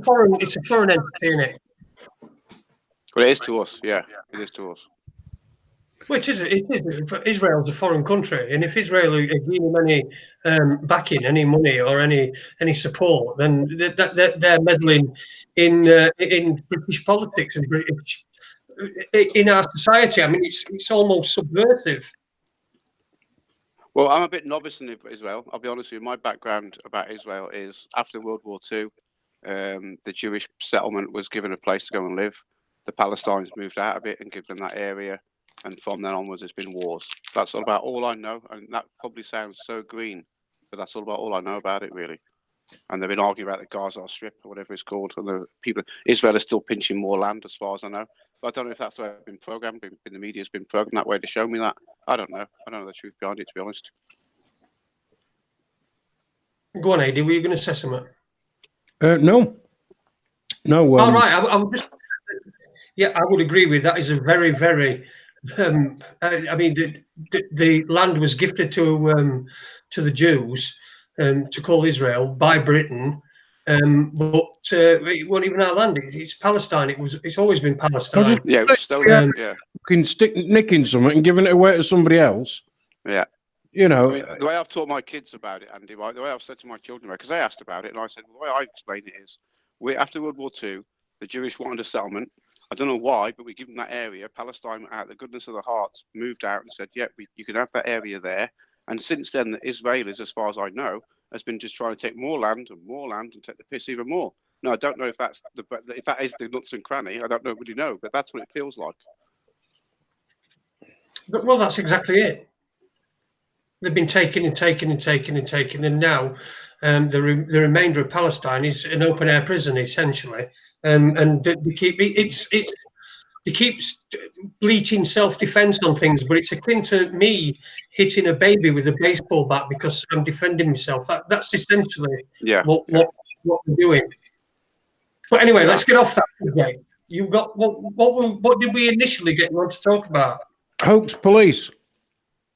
foreign entity, isn't it? Well, it is to us. Yeah, it is to us. Which is it? Israel's a foreign country, and if Israel are giving any backing, any money, or any support, then they're meddling in British politics and British in our society. I mean, it's almost subversive. Well, I'm a bit novice in Israel. I'll be honest with you. My background about Israel is after World War II, the Jewish settlement was given a place to go and live. The Palestinians moved out of it and give them that area. And from then onwards, it's been wars. That's all about all I know. And that probably sounds so green, but that's all about all I know about it, really. And they've been arguing about the Gaza Strip or whatever it's called. And Israel is still pinching more land, as far as I know. But I don't know if that's the way it's been programmed. The media's been programmed that way to show me that. I don't know. I don't know the truth behind it, to be honest. Go on, Adi. Were you going to say something? No. All right. I'm just. Yeah, I would agree with that. Is a very, very. I mean, the land was gifted to the Jews to call Israel by Britain, but it wasn't even our land. It's Palestine. It's always been Palestine. Yeah, it was stolen. Yeah, can nicking something and giving it away to somebody else. Yeah. You know, I mean, the way I've taught my kids about it, Andy, right, the way I've said to my children, because they asked about it, and I said, well, the way I explain it is, after World War II, the Jewish wanted a settlement. I don't know why, but we give them that area. Palestine, out of the goodness of their hearts, moved out and said, yeah, you can have that area there. And since then, the Israelis, as far as I know, has been just trying to take more land and take the piss even more. Now, I don't know if that is the nuts and cranny. I don't really know, but that's what it feels like. Well, that's exactly it. They've been taking and now the remainder of Palestine is an open air prison essentially, and they keep they keep bleating self defence on things, but it's akin to me hitting a baby with a baseball bat because I'm defending myself. That's essentially what we're doing. But anyway, let's get off that subject. You got what did we initially get you on to talk about? Hoax police.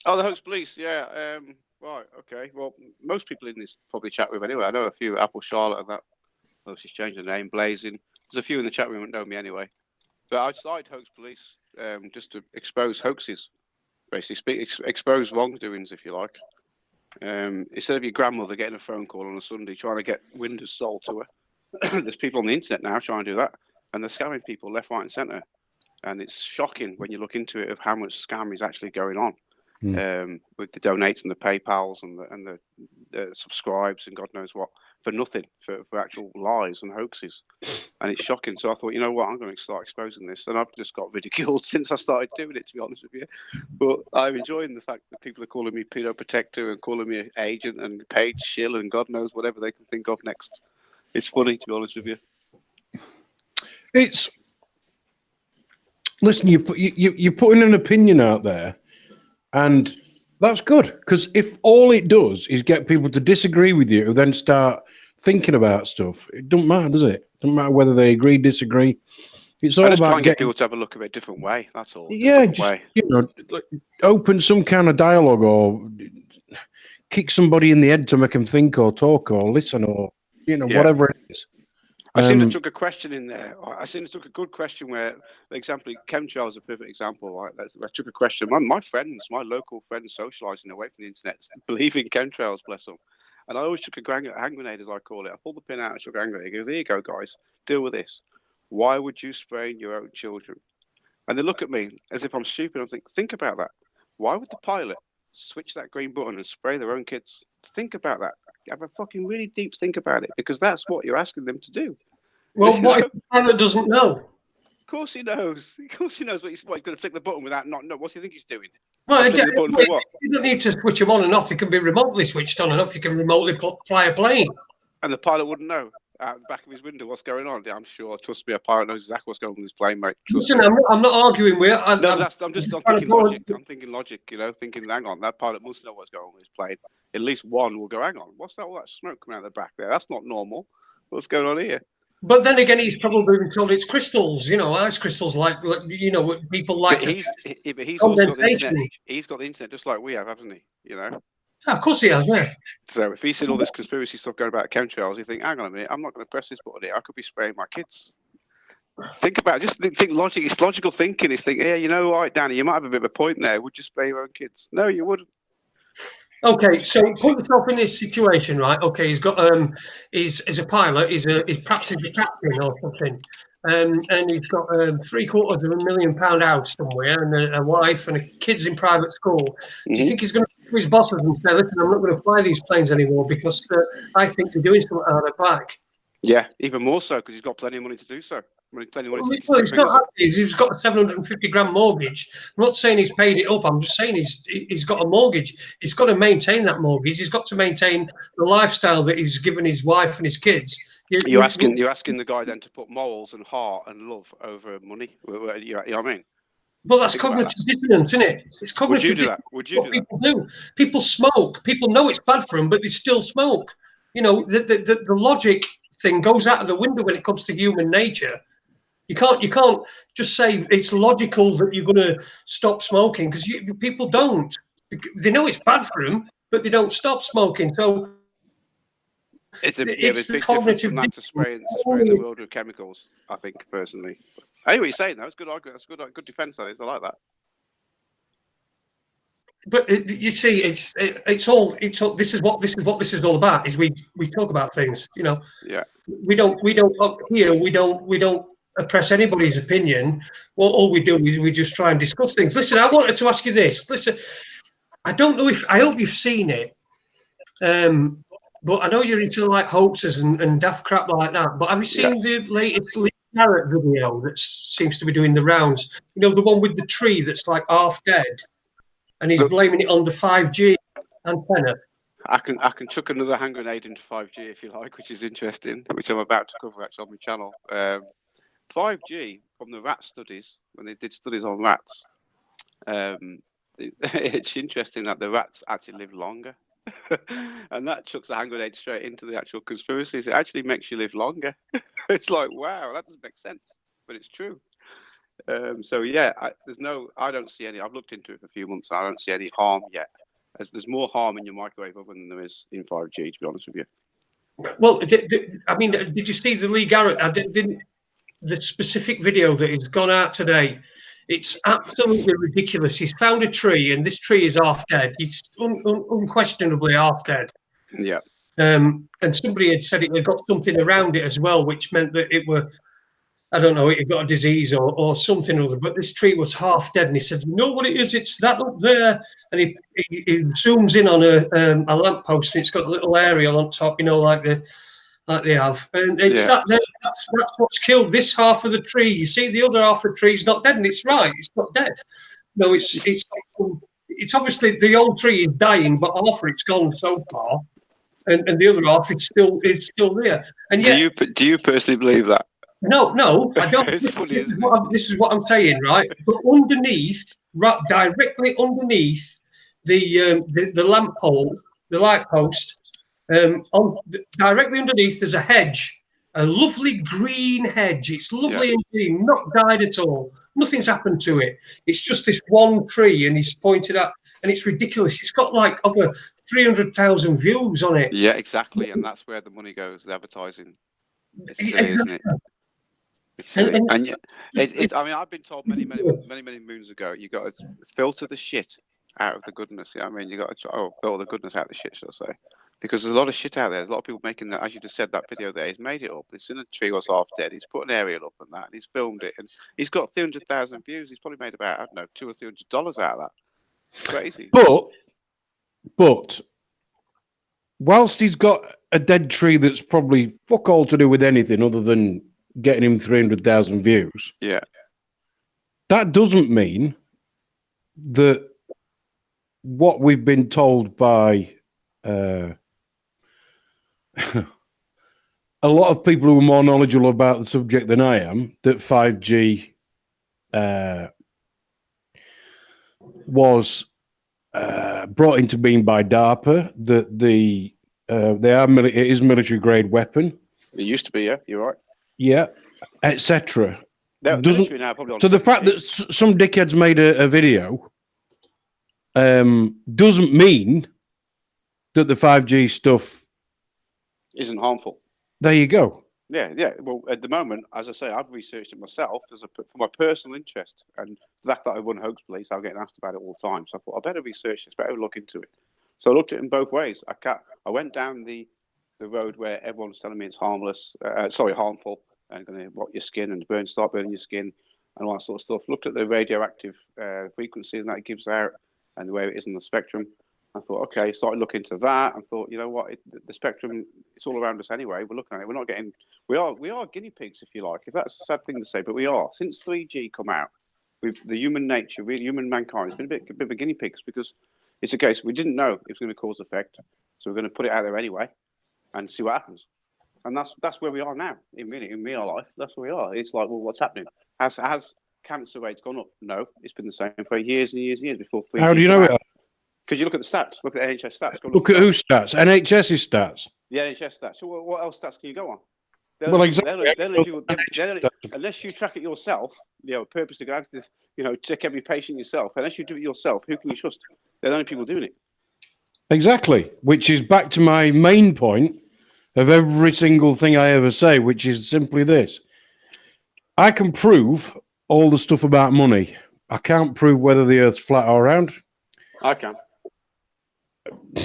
Oh, the hoax police, yeah. Right, okay. Well, most people in this probably chat room anyway. I know a few, Apple Charlotte and that. Oh, she's changed her name, Blazing. There's a few in the chat room that know me anyway. But I started hoax police just to expose hoaxes, basically expose wrongdoings, if you like. Instead of your grandmother getting a phone call on a Sunday trying to get windows sold to her, there's people on the internet now trying to do that, and they're scamming people left, right, and centre. And it's shocking when you look into it of how much scam is actually going on. With the donates and the PayPals and the subscribes and God knows what for nothing, for actual lies and hoaxes, and it's shocking. So I thought, you know what, I'm going to start exposing this, and I've just got ridiculed since I started doing it, to be honest with you. But I'm enjoying the fact that people are calling me pedo protector and calling me agent and paid shill and God knows whatever they can think of next. It's funny, to be honest with you. Listen, you're putting an opinion out there. And that's good, because if all it does is get people to disagree with you, who then start thinking about stuff, it doesn't matter, does it? It doesn't matter whether they agree, disagree. It's all about trying to get people to have a look at it a different way. That's all. Yeah, just open some kind of dialogue or kick somebody in the head to make them think or talk or listen or whatever it is. I seen it took a question in there. I seen it took a good question where, for example, chemtrail is a perfect example. Right? I took a question. My friends, my local friends, socialising away from the internet, believe in chemtrails, bless them. And I always took a hand grenade, as I call it. I pulled the pin out and took a hand grenade. He goes, "Here you go, guys. Deal with this. Why would you spray your own children?" And they look at me as if I'm stupid. I think about that. Why would the pilot switch that green button and spray their own kids? Think about that. Have a fucking really deep think about it, because that's what you're asking them to do. Well, what if the pilot doesn't know? Of course he knows. Of course he knows what he's going to flick the button without not know. What do you think he's doing? Well, you don't need to switch them on and off. It can be remotely switched on and off. You can remotely fly a plane. And the pilot wouldn't know out the back of his window what's going on. I'm sure. Trust me, a pilot knows exactly what's going on with his plane, mate. Listen, I'm not arguing with it. I'm thinking logic. I'm thinking logic, thinking, hang on, that pilot must know what's going on with his plane. At least one will go, hang on, what's that? All that smoke coming out of the back there? That's not normal. What's going on here? But then again, he's probably been told it's crystals, ice crystals, like people like. But he's also got the internet. He's got the internet just like we have, hasn't he? Yeah, of course he has, yeah. So if he's seen all this conspiracy stuff going about chemtrails, you think, hang on a minute, I'm not going to press this button here. I could be spraying my kids. Think about it. Just think logic. It's logical thinking. It's thinking, yeah, all right, Danny, you might have a bit of a point there. Would you spray your own kids? No, you wouldn't. Okay, so put yourself in this situation, right? Okay, he's got he's a pilot. He's perhaps a captain or something, and he's got £750,000 house somewhere, and a wife and kids in private school. Do you think he's going to go to his bosses and say, "Listen, I'm not going to fly these planes anymore because I think they're doing something out of their back"? Yeah, even more so because he's got plenty of money to do so. He's got a 750 grand mortgage. I'm not saying he's paid it up. I'm just saying he's got a mortgage. He's got to maintain that mortgage. He's got to maintain the lifestyle that he's given his wife and his kids. You're asking the guy then to put morals and heart and love over money. You know what I mean? Well, that's cognitive dissonance, isn't it? It's cognitive dissonance. Would you do that? People do. People smoke. People know it's bad for them, but they still smoke. The logic thing goes out of the window when it comes to human nature. You can't just say it's logical that you're going to stop smoking, because people don't. They know it's bad for them, but they don't stop smoking. So it's a big cognitive difference to spray the world with chemicals, I think, personally. Anyway, you're saying that. It's good argument. That's good defense. That is. I like that. But you see, it's all. This is what this is all about. Is we talk about things. Yeah. We don't oppress anybody's opinion. Well, all we do is we just try and discuss things. Listen, I wanted to ask you this. Listen, I don't know if I hope you've seen it. But I know you're into like hoaxes and daft crap like that. But have you seen the latest Lee Garrett video that seems to be doing the rounds? You know, the one with the tree that's like half dead, and he's blaming it on the 5G antenna. I can chuck another hand grenade into 5G if you like, which is interesting, which I'm about to cover actually on my channel. 5G from the rat studies, when they did studies on rats, it's interesting that the rats actually live longer. And that chucks a hand grenade straight into the actual conspiracies. It actually makes you live longer. It's like, wow, that doesn't make sense, but it's true. So yeah, I don't see any. I've looked into it for a few months. I don't see any harm yet. There's more harm in your microwave oven than there is in 5G, to be honest with you. Well, I mean, did you see the Lee Garrett? The specific video that has gone out today. It's absolutely ridiculous. He's found a tree, and this tree is half dead. It's unquestionably half dead. Yeah. And somebody had said it had got something around it as well, which meant that it were, I don't know, it had got a disease or something or other. But this tree was half dead, and he said, "You know what it is? It's that up there." And he zooms in on a lamppost, and it's got a little aerial on top, you know, like they have, and it's that's what's killed this half of the tree. You see, the other half of the tree is not dead, and it's right, it's not dead. No, it's obviously the old tree is dying, but half of it's gone so far, and the other half is still there. And yet, do you personally believe that? No, I don't. It's funny, isn't it? This is what I'm saying, right? But underneath, directly underneath the lamp pole, the light post. Directly underneath, there's a hedge, a lovely green hedge. It's lovely and green, not dyed at all. Nothing's happened to it. It's just this one tree, and he's pointed out, and it's ridiculous. It's got like over 300,000 views on it. Yeah, exactly, and that's where the money goes, the advertising. It's silly, isn't it? It's silly. And I mean, I've been told many moons ago, you got to filter the shit out of the goodness. I mean, you got to filter the goodness out of the shit, shall I say? Because there's a lot of shit out there. There's a lot of people making that, as you just said, that video there. He's made it up. He's seen a tree was half dead. He's put an aerial up and that, and he's filmed it, and he's got 300,000 views. He's probably made about, I don't know, $200 or $300 out of that. It's crazy. But whilst he's got a dead tree that's probably fuck all to do with anything other than getting him 300,000 views, that doesn't mean that what we've been told by a lot of people who are more knowledgeable about the subject than I am, that 5G was brought into being by DARPA, that it is military grade weapon. It used to be, yeah, you're right. Yeah, etc. To the fact that some dickheads made a video doesn't mean that the 5G stuff isn't harmful. There you go. Yeah. Well, at the moment, as I say, I've researched it myself for my personal interest, and the fact that I run hoax police, I'm getting asked about it all the time. So I thought I better research this, better look into it. So I looked at it in both ways. I went down the road where everyone's telling me it's harmless, harmful, and going to rot your skin and start burning your skin, and all that sort of stuff. Looked at the radioactive frequency that it gives out, and the way it is in the spectrum. I thought, okay, started looking into that, and thought, you know what, the spectrum, it's all around us anyway. We're looking at it. We're not getting. We are guinea pigs, if you like. If that's a sad thing to say, but we are. Since 3G come out, with the human nature, really human mankind, has been a bit of a guinea pigs, because it's a case we didn't know it was going to cause effect, so we're going to put it out there anyway, and see what happens. And that's where we are now in real life. That's where we are. It's like, well, what's happening? Has cancer rates gone up? No, it's been the same for years and years and years before 3G. How do you know it? Because you look at the stats. Look at the NHS stats. Look at whose stats? NHS's stats. The NHS stats. So what else stats can you go on? Exactly. Unless you track it yourself, purposely go after this, check every patient yourself. Unless you do it yourself, who can you trust? They're the only people doing it. Exactly. Which is back to my main point of every single thing I ever say, which is simply this. I can prove all the stuff about money. I can't prove whether the Earth's flat or round. I can.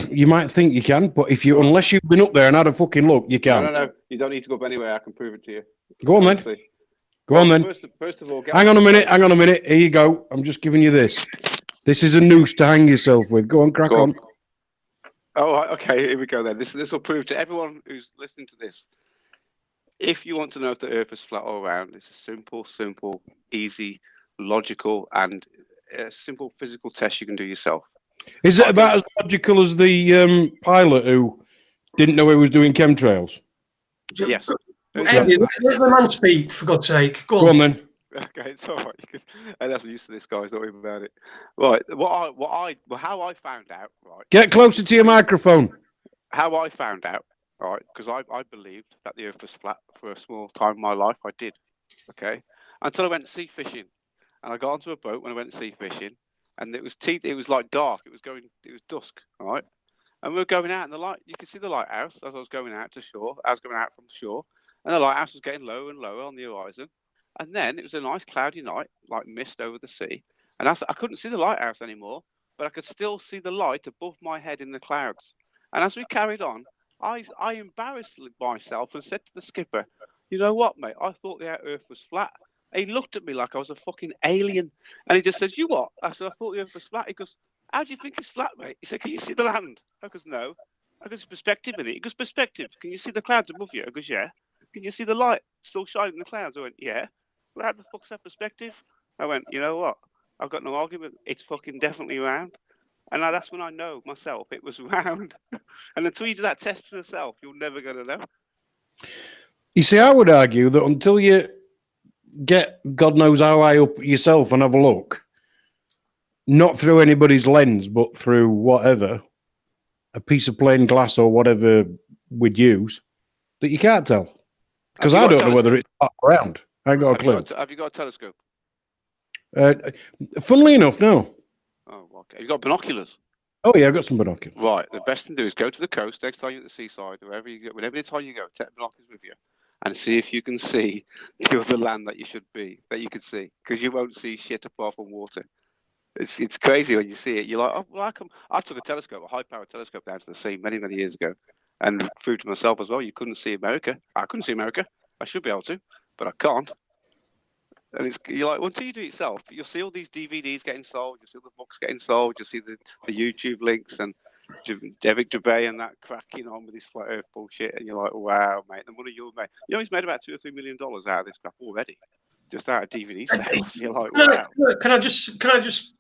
You might think you can, but unless you've been up there and had a fucking look, you can't. No. You don't need to go up anywhere. I can prove it to you. Go on then. Go on then. First of all, hang on a minute. Here you go. I'm just giving you this. This is a noose to hang yourself with. Go on, crack Go on. on. Oh, right, okay. Here we go then. This will prove to everyone who's listening to this. If you want to know if the Earth is flat or round, it's a simple, easy, logical, and simple physical test you can do yourself. Is it about as logical as the pilot who didn't know he was doing chemtrails? Yes. Andy, let the man speak, for God's sake. Go on then. Okay, it's all right. I'm not used to this, guys. Don't worry about it. Right. How I found out. Right. Get closer to your microphone. How I found out. Right, because I believed that the Earth was flat for a small time in my life. I did. Okay. Until I went sea fishing, and I got onto a boat when I went sea fishing, and it was like dark. It was dusk. All right. And we were going out, and the light. You could see the lighthouse as I was going out to shore. I was going out from shore, and the lighthouse was getting lower and lower on the horizon. And then it was a nice cloudy night, like mist over the sea. And I couldn't see the lighthouse anymore, but I could still see the light above my head in the clouds. And as we carried on, I embarrassed myself and said to the skipper, "You know what, mate? I thought the Earth was flat." He looked at me like I was a fucking alien. And he just said, "You what?" I said, "I thought the Earth was flat." He goes, "How do you think it's flat, mate?" He said, "Can you see the land?" I goes, "No." I goes, "Perspective in it." He goes, "Perspective. Can you see the clouds above you?" I goes, "Yeah." "Can you see the light still shining in the clouds?" I went, "Yeah." "Well, how the fuck's that perspective?" I went, "You know what? I've got no argument. It's fucking definitely round." And that's when I know myself it was round. And until you do that test for yourself, you're never going to know. You see, I would argue that until you get God knows how high up yourself and have a look, not through anybody's lens, but through whatever, a piece of plain glass or whatever we'd use, that you can't tell. Because I don't know whether it's flat or round. I ain't got a clue. Have you got a telescope? Funnily enough, no. Oh, okay. You've got binoculars? Oh, yeah, I've got some binoculars. Right. The best thing to do is go to the coast next time you're at the seaside, wherever you go, whenever time you go, take binoculars with you and see if you can see the other land that you could see, because you won't see shit apart from water. It's crazy when you see it. You're like, oh, well, I took a telescope, a high-powered telescope down to the sea many, many years ago, and proved to myself as well, you couldn't see America. I couldn't see America. I should be able to, but I can't. And you're like, until you do it yourself, you'll see all these DVDs getting sold, you'll see all the books getting sold, you'll see the YouTube links and David Dubay and that cracking on with this flat Earth bullshit, and you're like, wow, mate, the money you'll make. You know, he's made about $2 or $3 million out of this crap already, just out of DVD sales. You're like, wow. Can I just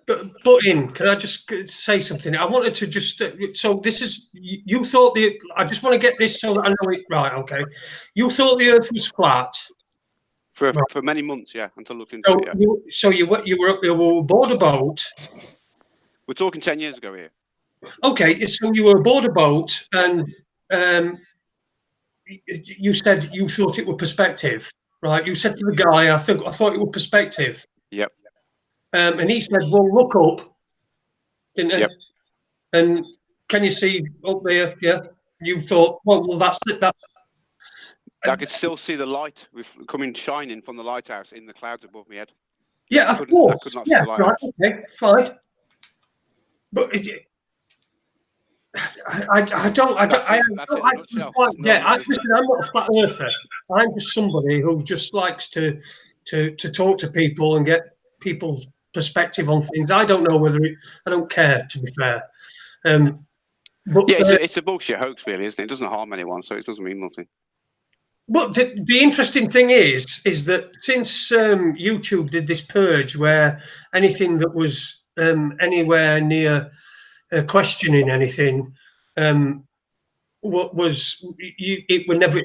butt in? Can I just say something? I wanted to just so this is you thought I just want to get this so that I know it right. Okay, you thought the Earth was flat. For many months, yeah, until I looked into it. Yeah. You were aboard a boat. We're talking 10 years ago here. Okay, so you were aboard a boat, and you said you thought it was perspective, right? You said to the guy, I thought it was perspective. Yep. And he said, "Well, look up." Yep. And can you see up there? Yeah. You thought, well, that's it. I could still see the light shining from the lighthouse in the clouds above my head. Yeah, of course. I could not see the lighthouse. Right. Okay, fine. But I don't quite get. Listen, I'm not a flat earther. I'm just somebody who just likes to talk to people and get people's perspective on things. I don't know I don't care, to be fair. But yeah, it's a bullshit hoax, really, isn't it? It doesn't harm anyone, so it doesn't mean nothing. But the interesting thing is that since YouTube did this purge, where anything that was anywhere near questioning anything, it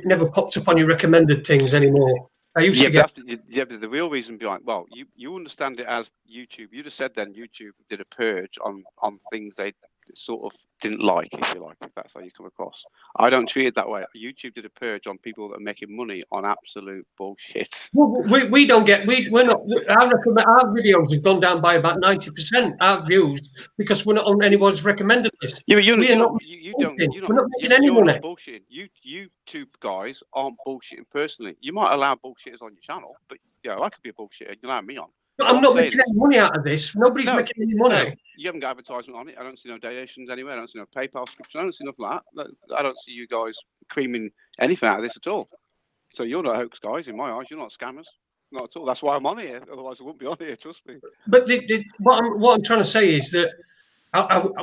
never popped up on your recommended things anymore. I used to get. But the real reason behind, well, you understand it as YouTube. You just said then YouTube did a purge on things they sort of didn't like, if you like, if that's how you come across. I don't treat it that way. YouTube did a purge on people that are making money on absolute bullshit. Well, we don't get. We're not. I reckon our videos have gone down by about 90%. Our views, because we're not on anyone's recommended list. Yeah, but you're not making any money. Not bullshitting. You two guys aren't bullshitting personally. You might allow bullshitters on your channel, but yeah, I could be a bullshitter. You allow me on. But I'm not making any money out of this. Nobody's making any money. No, you haven't got advertisement on it. I don't see no donations anywhere. I don't see no PayPal subscription. I don't see nothing like that. I don't see you guys creaming anything out of this at all. So you're not hoax guys in my eyes. You're not scammers. not at all. That's why I'm on here. Otherwise, I wouldn't be on here. Trust me. But what I'm trying to say is that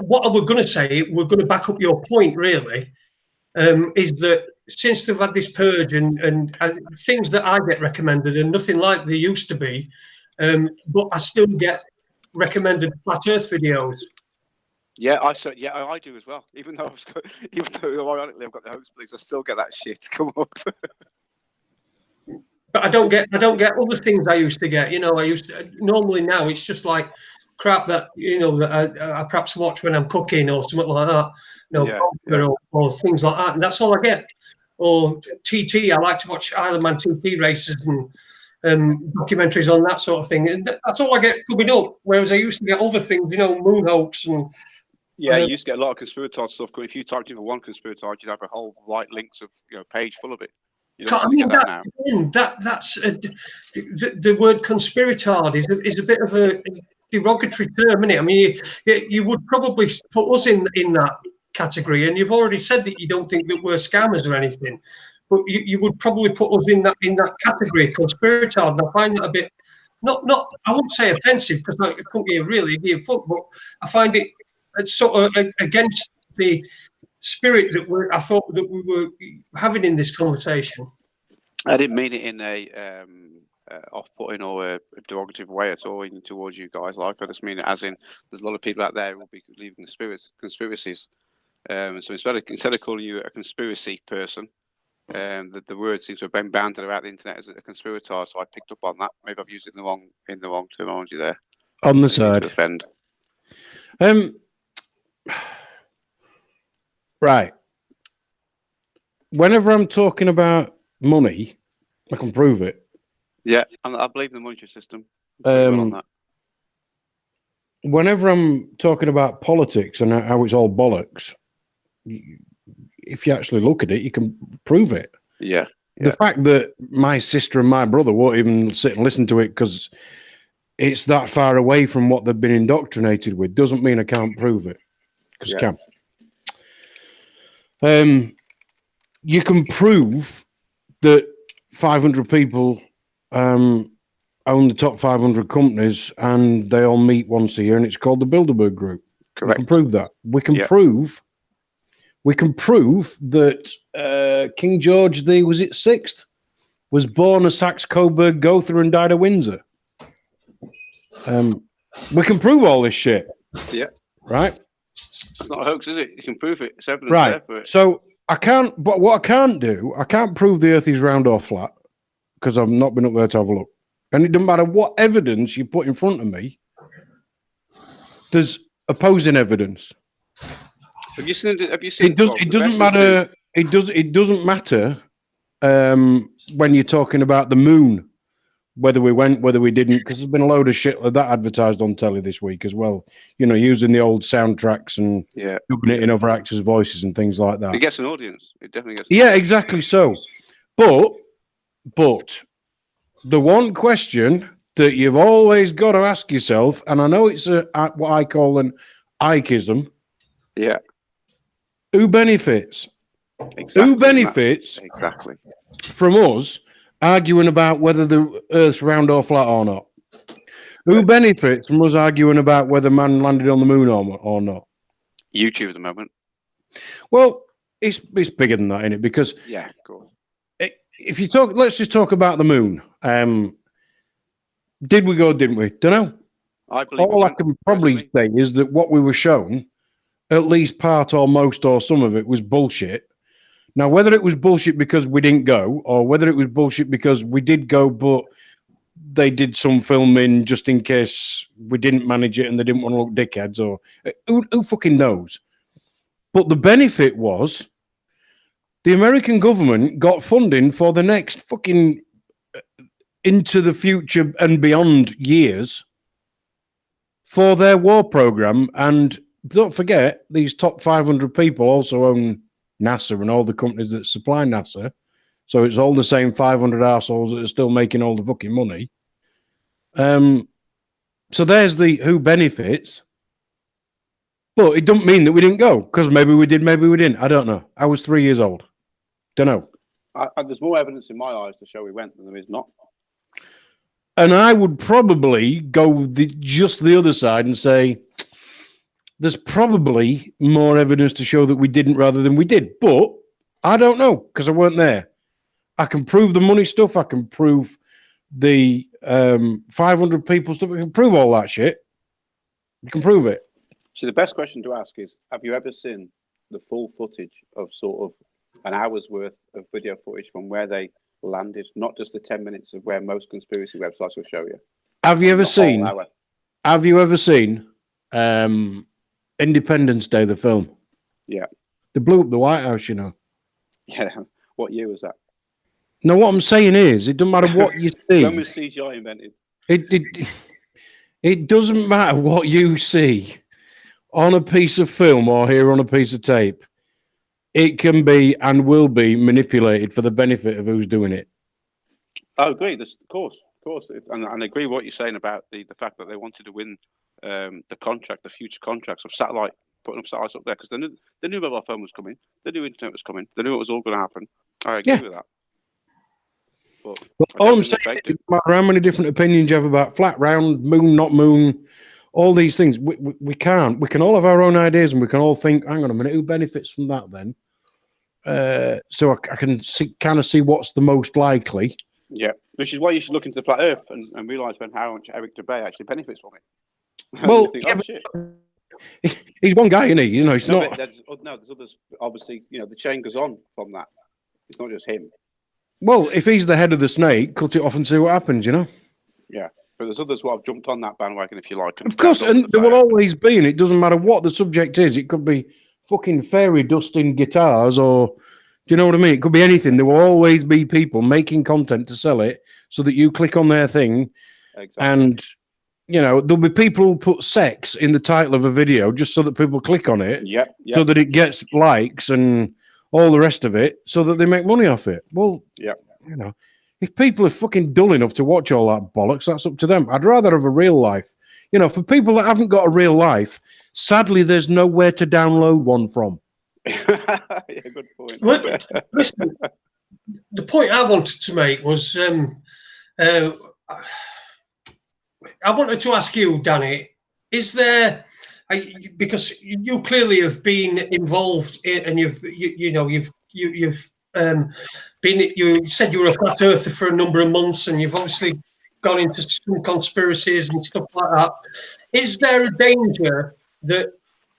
what we're going to say, we're going to back up your point, really, is that since they've had this purge and things that I get recommended are nothing like they used to be, but I still get recommended flat Earth videos. Yeah, I do as well. Even though ironically I've got the host, please, I still get that shit come up. But I don't get other things I used to get. Normally now it's just like crap that that I perhaps watch when I'm cooking or something like that. Or things like that, and that's all I get. Or TT, I like to watch Islandman TT races and documentaries on that sort of thing, and that's all I get coming up. Whereas I used to get other things, moon hoax and. Yeah, you used to get a lot of conspiratard stuff. If you typed in for one conspiratard, you'd have a whole right links of page full of it. You don't get that now. That's the word conspiratard is a bit of a derogatory term, isn't it? I mean, you would probably put us in that category, and you've already said that you don't think that we're scammers or anything, but you would probably put us in that category, conspiratard. And I find that a bit not I wouldn't say offensive because I couldn't really give a fuck, but I find it's sort of against the spirit that I thought that we were having in this conversation. I didn't mean it in a off-putting or a derogative way at all towards you guys. I just mean it as in there's a lot of people out there who will be believing conspiracies. So instead of calling you a conspiracy person, the word seems to have been bandied about the internet as a conspirator. So I picked up on that. Maybe I've used it in the wrong terminology there. On the side. To offend. Right. Whenever I'm talking about money, I can prove it. Yeah, and I believe in the monetary system. On that. Whenever I'm talking about politics and how it's all bollocks, if you actually look at it, you can prove it. Yeah. The fact that my sister and my brother won't even sit and listen to it because it's that far away from what they've been indoctrinated with doesn't mean I can't prove it. Because I can. You can prove that 500 people own the top 500 companies and they all meet once a year and it's called the Bilderberg Group. Correct. We can prove that. We can prove that King George the sixth was born a Saxe-Coburg Gotha and died at Windsor. We can prove all this shit. Yeah. Right? It's not a hoax, is it? You can prove it. It's evidence there for it. So I can't, but what I can't do, I can't prove the earth is round or flat because I've not been up there to have a look. And it doesn't matter what evidence you put in front of me, there's opposing evidence. Have you seen? It doesn't matter. It doesn't matter when you're talking about the moon, whether we went, whether we didn't, because there's been a load of shit like that advertised on telly this week as well. Using the old soundtracks and dubbing it in other actors' voices and things like that. It gets an audience. It definitely gets. Yeah, exactly so. But the one question that you've always got to ask yourself, and I know it's what I call an Ikeism. Yeah. Who benefits? Exactly. Who benefits from us arguing about whether the Earth's round or flat or not? Who benefits from us arguing about whether man landed on the moon or not? YouTube at the moment. Well, it's bigger than that, isn't it? Because of course. If you talk, let's just talk about the moon. Did we go? Didn't we? Don't know. All I can probably say is that what we were shown, at least part or most or some of it, was bullshit. Now, whether it was bullshit because we didn't go, or whether it was bullshit because we did go, but they did some filming just in case we didn't manage it and they didn't want to look dickheads, or who fucking knows? But the benefit was the American government got funding for the next fucking into the future and beyond years for their war program. And don't forget, these top 500 people also own NASA and all the companies that supply NASA. So it's all the same 500 assholes that are still making all the fucking money. So there's the who benefits. But it doesn't mean that we didn't go, because maybe we did, maybe we didn't. I don't know. I was 3 years old. Don't know. There's more evidence in my eyes to show we went than there is not. And I would probably go just the other side and say there's probably more evidence to show that we didn't rather than we did. But I don't know because I weren't there. I can prove the money stuff. I can prove the 500 people stuff. I can prove all that shit. You can prove it. So the best question to ask is, have you ever seen the full footage of sort of an hour's worth of video footage from where they landed, not just the 10 minutes of where most conspiracy websites will show you? Have you ever seen Independence Day, the film? Yeah. They blew up the White House, you know. Yeah. What year was that? No, what I'm saying is, it doesn't matter what you see. When was CGI invented? It doesn't matter what you see on a piece of film or hear on a piece of tape. It can be and will be manipulated for the benefit of who's doing it. I agree. Of course. And I agree with what you're saying about the fact that they wanted to win the future contracts of satellite, putting up satellites up there, because they knew mobile phone was coming, they knew internet was coming, they knew it was all going to happen. I agree with that. But all I'm saying is, no matter how many different opinions you have about flat, round, moon, not moon, all these things, we can't. We can all have our own ideas, and we can all think, hang on a minute, who benefits from that then? So I can kind of see what's the most likely. Yeah, which is why you should look into the flat Earth and realise how much Eric Dubay actually benefits from it. Well, think, he's one guy, isn't he? You know, it's not. There's others. Obviously, you know, the chain goes on from that. It's not just him. Well, if he's the head of the snake, cut it off and see what happens, you know? Yeah, but there's others who have jumped on that bandwagon, if you like. Of course, and there will always be, and it doesn't matter what the subject is. It could be fucking fairy dusting guitars, or, do you know what I mean? It could be anything. There will always be people making content to sell it so that you click on their thing. Exactly. And, you know, there'll be people who put sex in the title of a video just so that people click on it. Yep. So that it gets likes and all the rest of it, so that they make money off it. Well, you know, if people are fucking dull enough to watch all that bollocks, that's up to them. I'd rather have a real life. You know, for people that haven't got a real life, sadly, there's nowhere to download one from. Yeah, good point. Well, listen, the point I wanted to make was, I wanted to ask you, Danny, is there, because you clearly have been involved in, and you've been, you said you were a flat earther for a number of months, and you've obviously gone into some conspiracies and stuff like that. Is there a danger that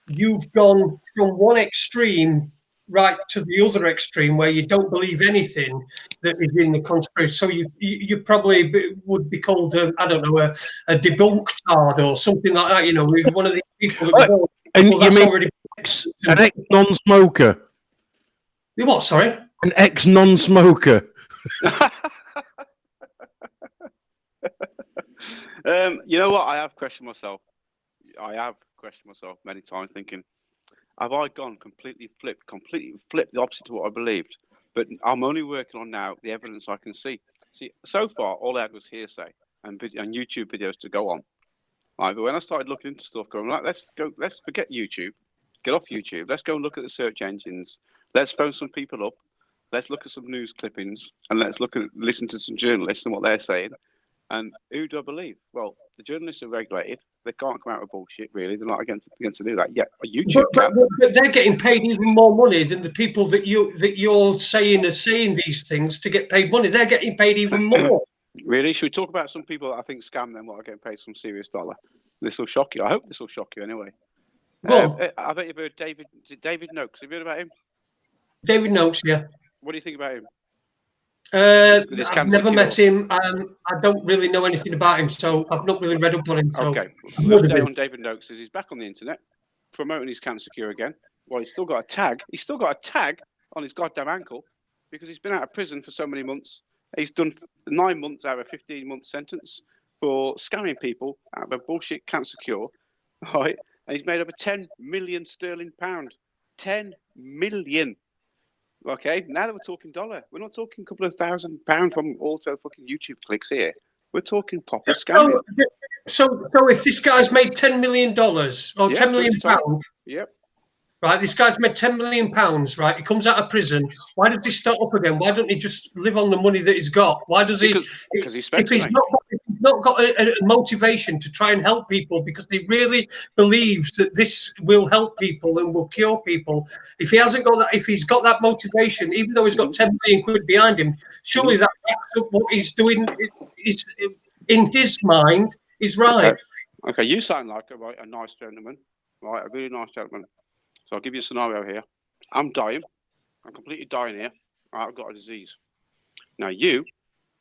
you've gone from one extreme right to the other extreme where you don't believe anything that is in the conspiracy? So you probably would be called a debunked or something like that. You know, one of these people that go, and you mean an ex-non-smoker? What? Sorry, an ex-non-smoker. You know what? I have questioned myself many times, thinking, have I gone completely flipped the opposite to what I believed? But I'm only working on now the evidence I can see. See, so far all I had was hearsay and YouTube videos to go on. Right, but when I started looking into stuff, going like, let's forget YouTube, get off YouTube. Let's go and look at the search engines. Let's phone some people up. Let's look at some news clippings, and let's listen to some journalists and what they're saying. And who do I believe? Well, the journalists are regulated. They can't come out with bullshit, really. They're not against to do that. Yeah, YouTube can. But they're getting paid even more money than the people that you're saying are saying these things to get paid money. They're getting paid even more. Really? Should we talk about some people that I think scam them while getting paid some serious dollar? This will shock you. I hope this will shock you anyway. I bet you've heard David Noakes. Have you heard about him? David Noakes, yeah. What do you think about him? I've never met him. I don't really know anything about him, so I've not really read up on him. So okay. The update on David Noakes is he's back on the internet, promoting his cancer cure again. Well, he's still got a tag. He's still got a tag on his goddamn ankle because he's been out of prison for so many months. He's done 9 months out of a 15-month sentence for scamming people out of a bullshit cancer cure, right? And he's made over 10 million sterling pound. 10 million. Okay, now that we're talking dollar, we're not talking a couple of £1,000 from auto fucking YouTube clicks here. We're talking proper scamming. So if this guy's made $10 million or £10 million, yep. Right, this guy's made £10 million, right? He comes out of prison. Why does he start up again? Why don't he just live on the money that he's got? Why does he? Because he spends if he's not not got a motivation to try and help people because he really believes that this will help people and will cure people, if he hasn't got that, if he's got that motivation, even though he's got 10 million quid behind him, surely that backs up what he's doing is in his mind is right. Okay, you sound like a nice gentleman, right? A really nice gentleman. So I'll give you a scenario here. I'm dying. I'm completely dying here. I've got a disease. Now you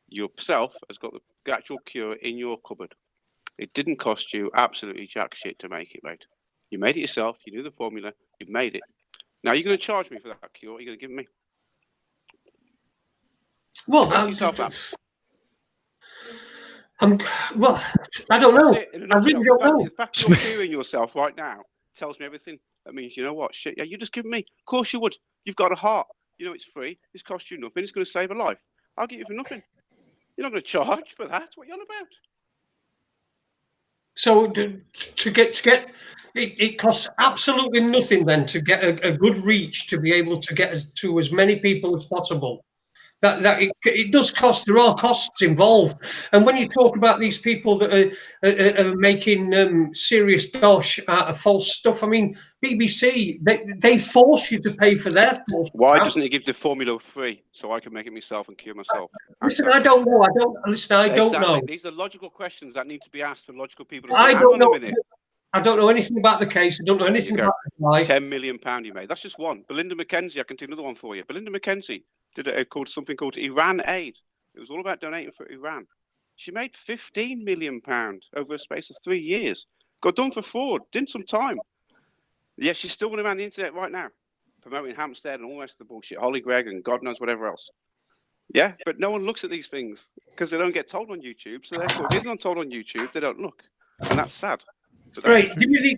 yourself has got the actual cure in your cupboard. It didn't cost you absolutely jack shit to make it, mate. You made it yourself. You knew the formula. You made it. Now you're going to charge me for that cure. You're going to give me. Well, well, I don't know. I really don't know. The fact you're curing yourself right now tells me everything. That means, you know what? Shit, yeah, you just give me. Of course you would. You've got a heart. You know it's free. It's cost you nothing. It's going to save a life. I'll give you for nothing. You're not going to charge for that. What are you on about? So to get it costs absolutely nothing then to get a good reach to be able to get to as many people as possible. That it does cost. There are costs involved, and when you talk about these people that are making serious dosh out of false stuff, I mean, BBC they force you to pay for their false. Why doesn't it give the formula free so I can make it myself and cure myself? Listen, I don't know. I don't know. These are logical questions that need to be asked for logical people. I don't know. I don't know anything about the case. I don't know anything about the guy. £10 million you made. That's just one. Belinda McKenzie, I can do another one for you. Belinda McKenzie did something called Iran Aid. It was all about donating for Iran. She made £15 million over a space of 3 years. Got done for fraud. Did some time. Yeah, she's still running around the internet right now, promoting Hampstead and all the rest of the bullshit. Holly Gregg and God knows whatever else. Yeah, but no one looks at these things because they don't get told on YouTube. So therefore, if it's not told on YouTube, they don't look, and that's sad. Right, give me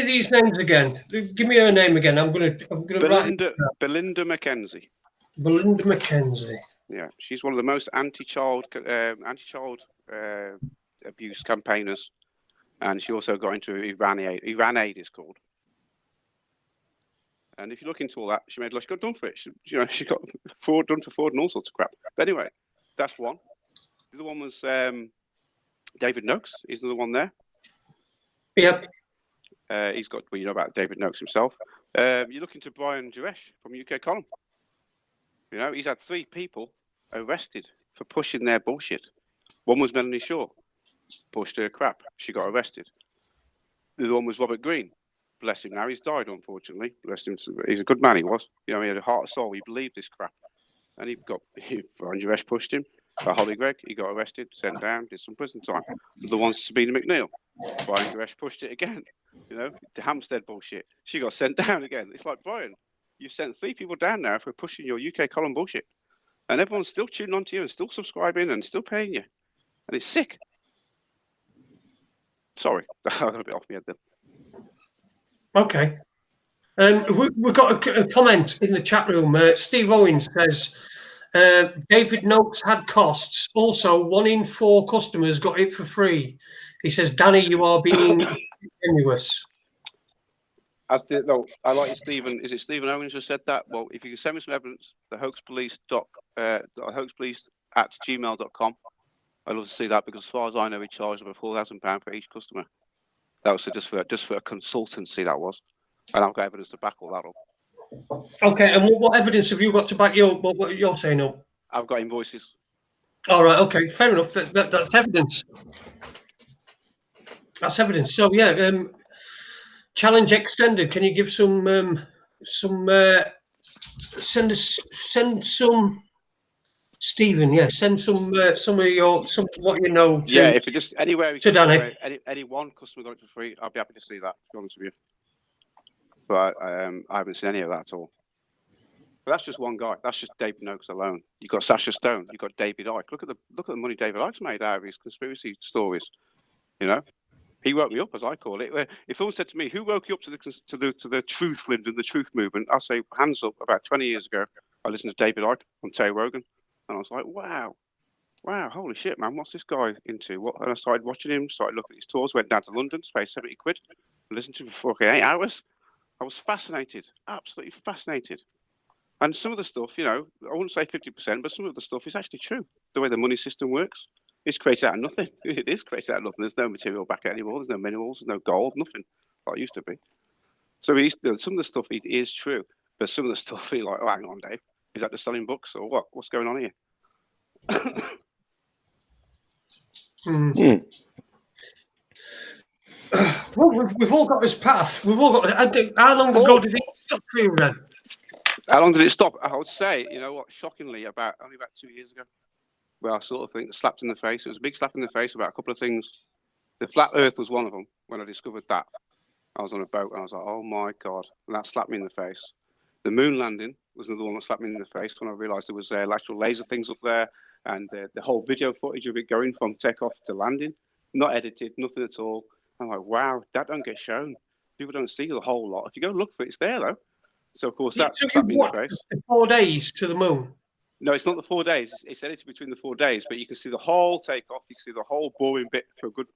these names again. Give me her name again. I'm gonna Belinda McKenzie. Belinda McKenzie. Yeah, she's one of the most anti-child abuse campaigners, and she also got into Iran Aid. Iran Aid is called. And if you look into all that, she got done for it. She got done for fraud and all sorts of crap. But anyway, that's one. The other one was David Noakes. He's another one there. Yep. He's got, well, you know about David Noakes himself. You're looking to Brian Juresh from UK Column. You know, he's had 3 people arrested for pushing their bullshit. One was Melanie Shaw, pushed her crap. She got arrested. The other one was Robert Greene. Bless him now. He's died, unfortunately. Bless him. He's a good man, he was. You know, he had a heart and soul. He believed this crap. And Brian Juresh pushed him. Holly Gregg, he got arrested, sent down, did some prison time. The one's Sabina McNeil. Brian Juresh pushed it again. You know, the Hampstead bullshit. She got sent down again. It's like, Brian, you've sent 3 people down now for pushing your UK Column bullshit. And everyone's still tuning on to you and still subscribing and still paying you. And it's sick. Sorry, I got a bit off my head then. Okay. We've got a comment in the chat room. Steve Owens says, David Noakes had costs. Also, 1 in 4 customers got it for free. He says, Danny, you are being generous. I like Stephen. Is it Stephen Owens who said that? Well, if you can send me some evidence, the hoaxpolice@gmail.com. I'd love to see that because, as far as I know, he charged over £4,000 for each customer. That was just for a consultancy. That was, and I've got evidence to back all that up. Okay, and what evidence have you got to back what you're saying up? I've got invoices. All right. Okay. Fair enough. That's evidence. That's evidence. So yeah. Challenge extended. Can you give send some Stephen? Yeah, send some of what you know. To, yeah, if it just anywhere to Danny. Any one customer got it for free, I'll be happy to see that. To be honest with you, but I haven't seen any of that at all. But that's just one guy. That's just David Noakes alone. You've got Sasha Stone. You've got David Icke. Look at the money David Icke's made out of his conspiracy stories. You know. He woke me up, as I call it. If someone said to me, "Who woke you up to the truth lived in the truth movement?" I'll say, hands up. About 20 years ago, I listened to David Icke on Terry Rogan, and I was like, "Wow, holy shit, man, what's this guy into?" And I started watching him, started looking at his tours, went down to London, paid 70 quid, listened to him for 8 hours. I was fascinated, absolutely fascinated. And some of the stuff, you know, I wouldn't say 50%, but some of the stuff is actually true. The way the money system works. It's created out of nothing. It is created out of nothing. There's no material back anymore. There's no minerals. There's no gold. Nothing like it used to be. So some of the stuff is true, but some of the stuff you're like, oh, hang on, Dave, is that just selling books or what? What's going on here? Well, we've all got this path. We've all got. How long ago did it stop for you then? How long did it stop? I would say, you know what, shockingly, only about 2 years ago. Well, I sort of think slapped in the face. It was a big slap in the face about a couple of things. The flat Earth was one of them. When I discovered that, I was on a boat and I was like, oh my God. And that slapped me in the face. The moon landing was another one that slapped me in the face when I realized there was actual laser things up there, and the whole video footage of it going from takeoff to landing, not edited, nothing at all. I'm like, wow, that don't get shown. People don't see the whole lot. If you go look for it, it's there though. So of course that slapped me in the face. 4 days to the moon. No, it's not the 4 days. It's edited between the 4 days, but you can see the whole takeoff. You can see the whole boring bit for a good,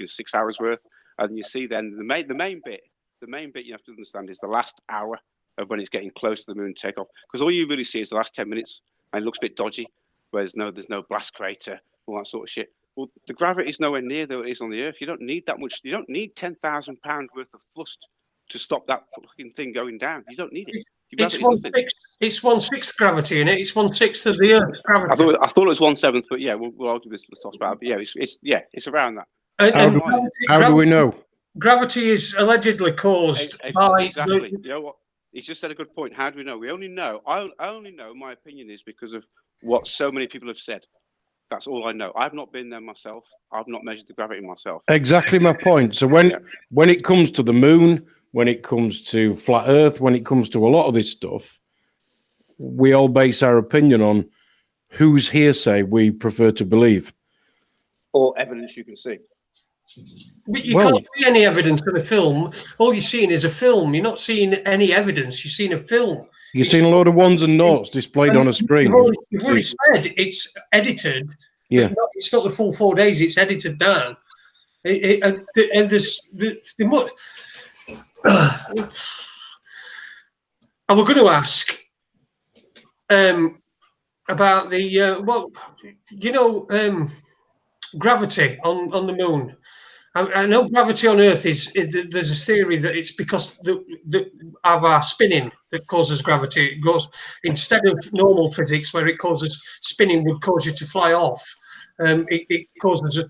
6 hours worth, and you see then the main bit. The main bit you have to understand is the last hour of when it's getting close to the moon takeoff, because all you really see is the last 10 minutes, and it looks a bit dodgy, where there's no blast crater, all that sort of shit. Well, the gravity is nowhere near though it is on the Earth. You don't need that much. You don't need £10,000 worth of thrust to stop that fucking thing going down. You don't need it. It's 1/6 gravity in it. It's 1/6 of the Earth's gravity. I thought it was 1/7, but yeah, we'll argue this. Let's talk about it. But yeah, it's around that. How do we know? Gravity is allegedly caused by exactly. You know what? He just said a good point. How do we know? We only know. I only know. My opinion is because of what so many people have said. That's all I know. I've not been there myself. I've not measured the gravity myself. Exactly my point. So when it comes to the moon, when it comes to flat Earth, when it comes to a lot of this stuff, we all base our opinion on whose hearsay we prefer to believe. Or evidence you can see. But you can't see any evidence in a film. All you're seeing is a film. You're not seeing any evidence. You're seeing a film. You're seeing a load of ones and noughts displayed on a screen. You've already said it's edited. Yeah. It's not the full 4 days. It's edited down. And there's I was going to ask about the gravity on the moon. I know gravity on Earth there's a theory that it's because of our spinning that causes gravity. It goes instead of normal physics where it causes spinning would cause you to fly off. It causes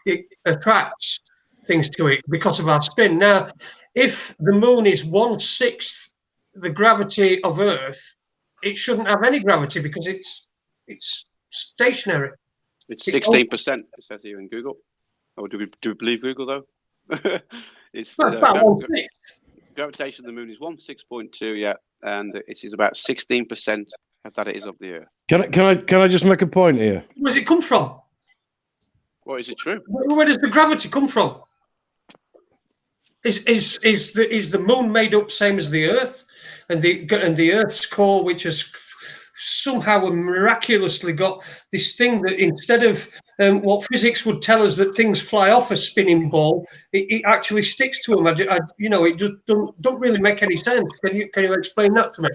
it attracts things to it because of our spin. Now, if the moon is 1/6 the gravity of Earth, it shouldn't have any gravity because it's stationary. It's 16%. It says here in Google. Or do we believe Google though? It's gravitation of the moon is 16.2, yeah, and it is about 16% that it is of the Earth. Can I just make a point here? Where does it come from? Well, is it true? Where does the gravity come from? Is the moon made up same as the Earth, and the Earth's core, which has somehow miraculously got this thing that instead of what physics would tell us that things fly off a spinning ball, it actually sticks to them. It just don't really make any sense. Can you explain that to me?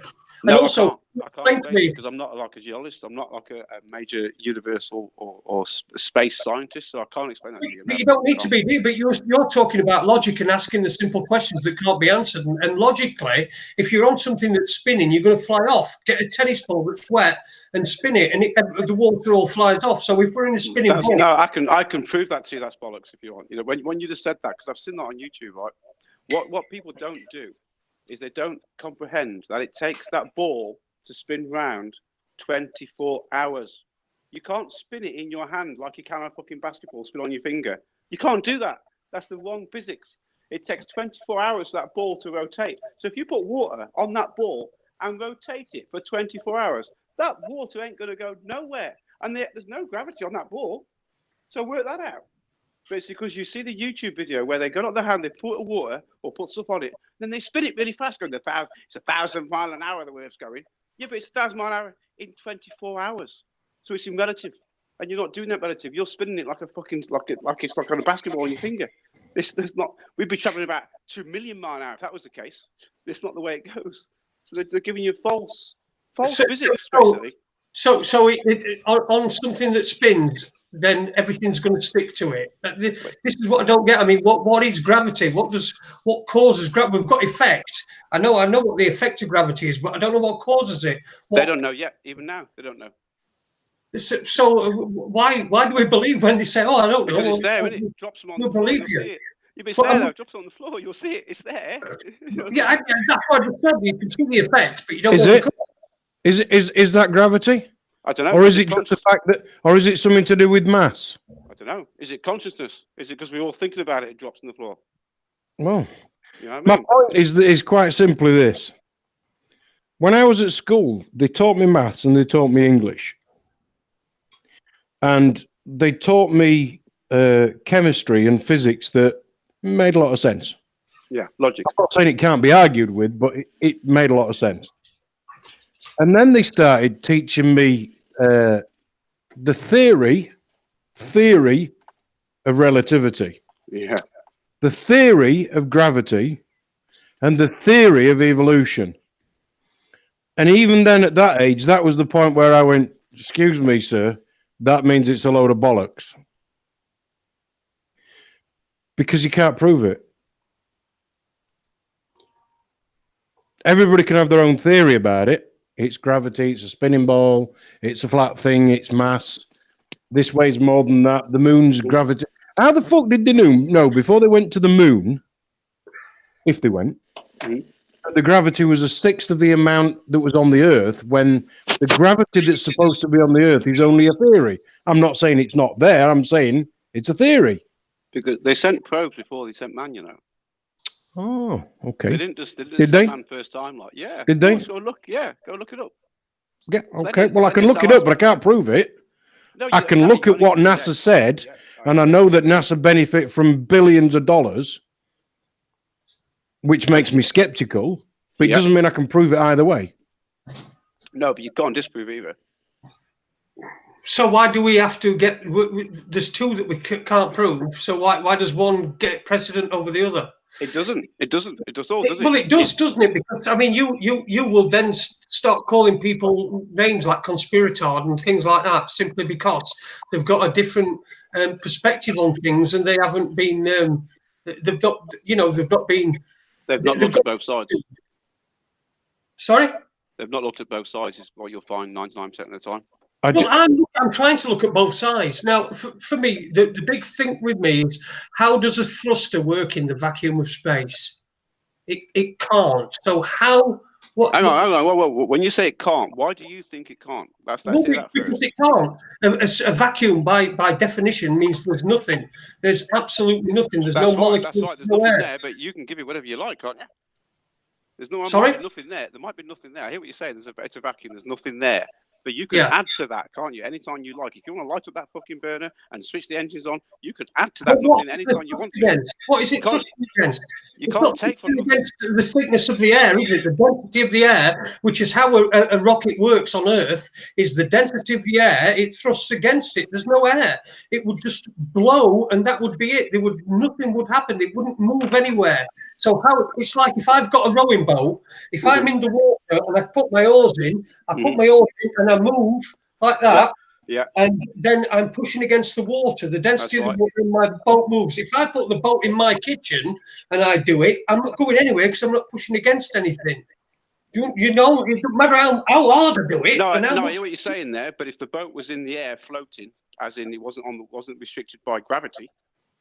No, and also, I can't explain because I'm not like a geologist. I'm not like a major universal or space scientist, so I can't explain that to you. But you don't need to be, but you're talking about logic and asking the simple questions that can't be answered. And logically, if you're on something that's spinning, you're going to fly off. Get a tennis ball that's wet and spin it, and the water all flies off. So if we're in a spinning ball, no, I can prove that to you. That's bollocks if you want. You know, when you just said that, because I've seen that on YouTube, right? What people don't do is they don't comprehend that it takes that ball to spin round 24 hours. You can't spin it in your hand like you can a fucking basketball spin on your finger. You can't do that. That's the wrong physics. It takes 24 hours for that ball to rotate. So if you put water on that ball and rotate it for 24 hours, that water ain't going to go nowhere. And there's no gravity on that ball. So work that out. But it's because you see the YouTube video where they got up their hand, they put water or put stuff on it, then they spin it really fast, going it's 1,000 mile an hour the way it's going. Yeah, but it's 1,000 mile an hour in 24 hours. So it's in relative. And you're not doing that relative. You're spinning it like a fucking like it's like on a basketball on your finger. There's not. We'd be traveling about 2 million mile an hour if that was the case. That's not the way it goes. So they're giving you false physics, basically. So on something that spins, then everything's going to stick to it. This is what I don't get. I mean, what is gravity? What causes gravity? We've got effect. I know what the effect of gravity is, but I don't know what causes it. They don't know yet. Even now, they don't know. So why do we believe when they say, "Oh, I don't know"? Because it's there, isn't it? Drops them on the floor, you'll see it. If it's there, though, drops them on the floor, you'll see it. It's there. Yeah, that's what I just said. You can see the effect, but you don't. Is that gravity? I don't know. Or is it just the fact that, or is it something to do with mass? I don't know. Is it consciousness? Is it because we're all thinking about it? It drops on the floor. Well, you know my point is quite simply this: when I was at school, they taught me maths and they taught me English, and they taught me chemistry and physics that made a lot of sense. Yeah, logic. I'm not saying it can't be argued with, but it made a lot of sense. And then they started teaching me the theory of relativity, the theory of gravity, and the theory of evolution. And even then, at that age, that was the point where I went, "Excuse me, sir, that means it's a load of bollocks." Because you can't prove it. Everybody can have their own theory about it. It's gravity, it's a spinning ball, it's a flat thing, it's mass. This weighs more than that. The moon's gravity. How the fuck did they know before they went to the moon, if they went, the gravity was a sixth of the amount that was on the Earth, when the gravity that's supposed to be on the Earth is only a theory? I'm not saying it's not there. I'm saying it's a theory. Because they sent probes before they sent man, you know. Oh, okay. They didn't just Did send man first time, like, yeah. Did they? Go look it up. Yeah, okay. Well, I can look it up, but I can't prove it. No, I can look at what NASA said, and I know that NASA benefit from billions of dollars, which makes me skeptical, but it doesn't mean I can prove it either way. No, but you can't disprove either. So why do we have to get? There's two that we can't prove. So why does one get precedent over the other? It doesn't. It does all, does it? Well, it does, doesn't it? Because I mean, you will then start calling people names like conspirator and things like that simply because they've got a different perspective on things, and they haven't been. They've not been. They've not looked at both sides. Sorry. They've not looked at both sides. Is what you'll find 99% of the time. Well, I'm trying to look at both sides. Now, for me, the big thing with me is, how does a thruster work in the vacuum of space? It can't. So how? What? Hang on. When you say it can't, why do you think it can't? Let's hear that first. Because it can't. A vacuum, by definition, means there's nothing. There's absolutely nothing. There's no molecule. That's right. There's nothing there, but you can give it whatever you like, can't you? There's might be nothing there. There might be nothing there. I hear what you're saying. It's a vacuum. There's nothing there. But you can add to that, can't you? Anytime you like. If you want to light up that fucking burner and switch the engines on, you can add to that nothing anytime you want to. What is it trusting against? You can't take from against the thickness of the air, is it? The density of the air, which is how a rocket works on Earth, is the density of the air. It thrusts against it. There's no air. It would just blow, and that would be it. Nothing would happen. It wouldn't move anywhere. So it's like if I've got a rowing boat, if I'm in the water and I put my oars in, and I move like that, and then I'm pushing against the water. The density of the water in my boat moves. If I put the boat in my kitchen and I do it, I'm not going anywhere because I'm not pushing against anything. You know, it doesn't matter how hard I do it. No, I hear what you're saying there. But if the boat was in the air floating, as in it wasn't restricted by gravity,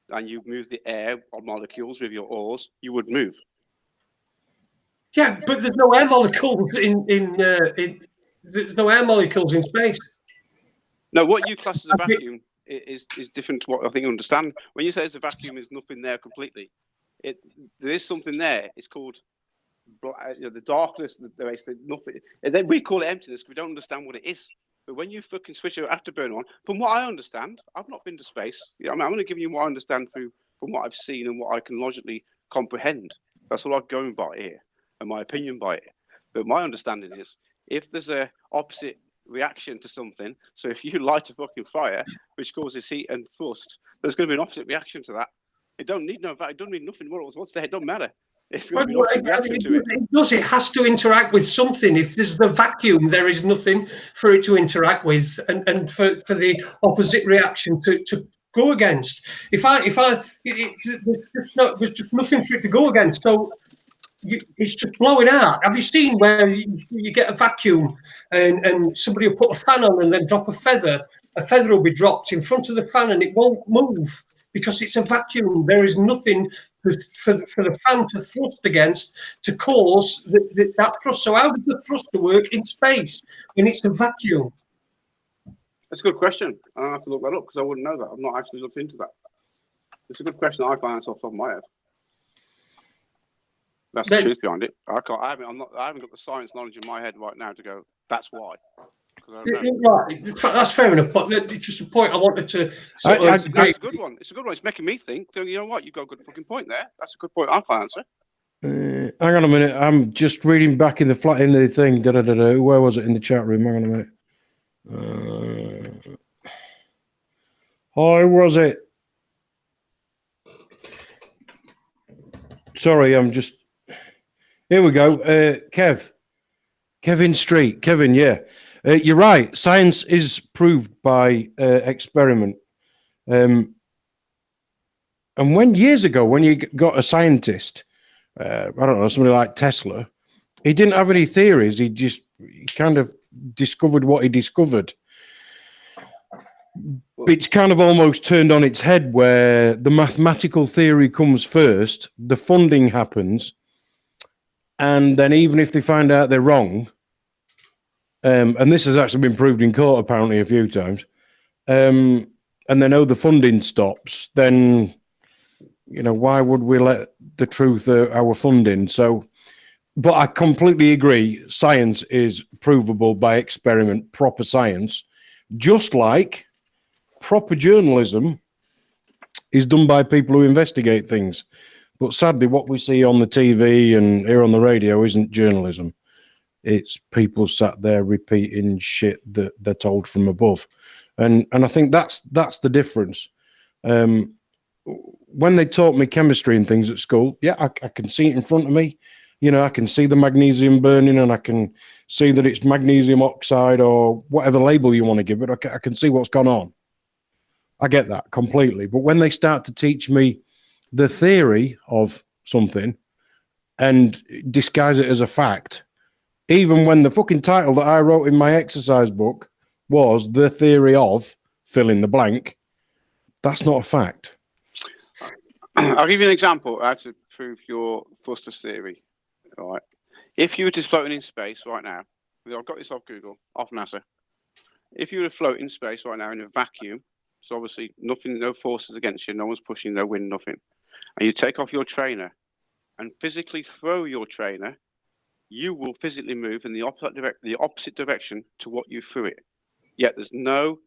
and you move the air molecules with your oars, you would move. Yeah, but there's no air molecules there's no air molecules in space. No, what you class as a vacuum is different to what I think you understand. When you say it's a vacuum, there's nothing there completely. There is something there. It's called the darkness. There's nothing. And then we call it emptiness because we don't understand what it is. But when you fucking switch your afterburner on, from what I understand, I've not been to space. I'm only giving you what I understand from what I've seen and what I can logically comprehend. That's all I'm going by here, and my opinion by it. But my understanding is, if there's a opposite reaction to something, so if you light a fucking fire, which causes heat and thrust, there's going to be an opposite reaction to that. It don't need it don't need nothing more. What's there? It don't matter. It's got to be opposite reaction to it. It does. It has to interact with something. If there's the vacuum, there is nothing for it to interact with, and for the opposite reaction to go against. There's just nothing for it to go against. So it's just blowing out. Have you seen where you get a vacuum and somebody will put a fan on and then drop a feather? A feather will be dropped in front of the fan and it won't move because it's a vacuum. There is nothing for the fan to thrust against to cause that thrust. So how does the thruster work in space when it's a vacuum? That's a good question. I'll have to look that up because I wouldn't know that. I've not actually looked into that. It's a good question. I find off the top of my head. That's the truth behind it. I haven't got the science knowledge in my head right now to go, that's why. Right, that's fair enough, but it's just a point I wanted to. It's a good one. It's a good one. It's making me think. You know what? You've got a good fucking point there. That's a good point. I can't answer. Hang on a minute. I'm just reading back in the thing. Where was it in the chat room? Hang on a minute. How was it? Sorry, I'm just. Here we go. Kevin Street. Kevin, yeah. You're right. Science is proved by experiment. And years ago, when you got a scientist, I don't know, somebody like Tesla, he didn't have any theories. He kind of discovered what he discovered. It's kind of almost turned on its head where the mathematical theory comes first, the funding happens, and then even if they find out they're wrong, and this has actually been proved in court apparently a few times, and they know the funding stops, then, why would we let the truth our funding? So, but I completely agree, science is provable by experiment, proper science, just like proper journalism is done by people who investigate things. But sadly, what we see on the TV and here on the radio isn't journalism. It's people sat there repeating shit that they're told from above. And I think that's the difference. When they taught me chemistry and things at school, yeah, I can see it in front of me. I can see the magnesium burning and I can see that it's magnesium oxide or whatever label you want to give it. I can see what's gone on. I get that completely. But when they start to teach me the theory of something and disguise it as a fact, even when the fucking title that I wrote in my exercise book was the theory of fill in the blank, that's not a fact. I'll give you an example how to prove your thruster theory. All right. If you were just floating in space right now, I've got this off Google, off NASA. If you were to float in space right now in a vacuum, so obviously nothing, no forces against you, no one's pushing, no wind, nothing, and you take off your trainer and physically throw your trainer, you will physically move in the opposite direction to what you threw it. Yet there's no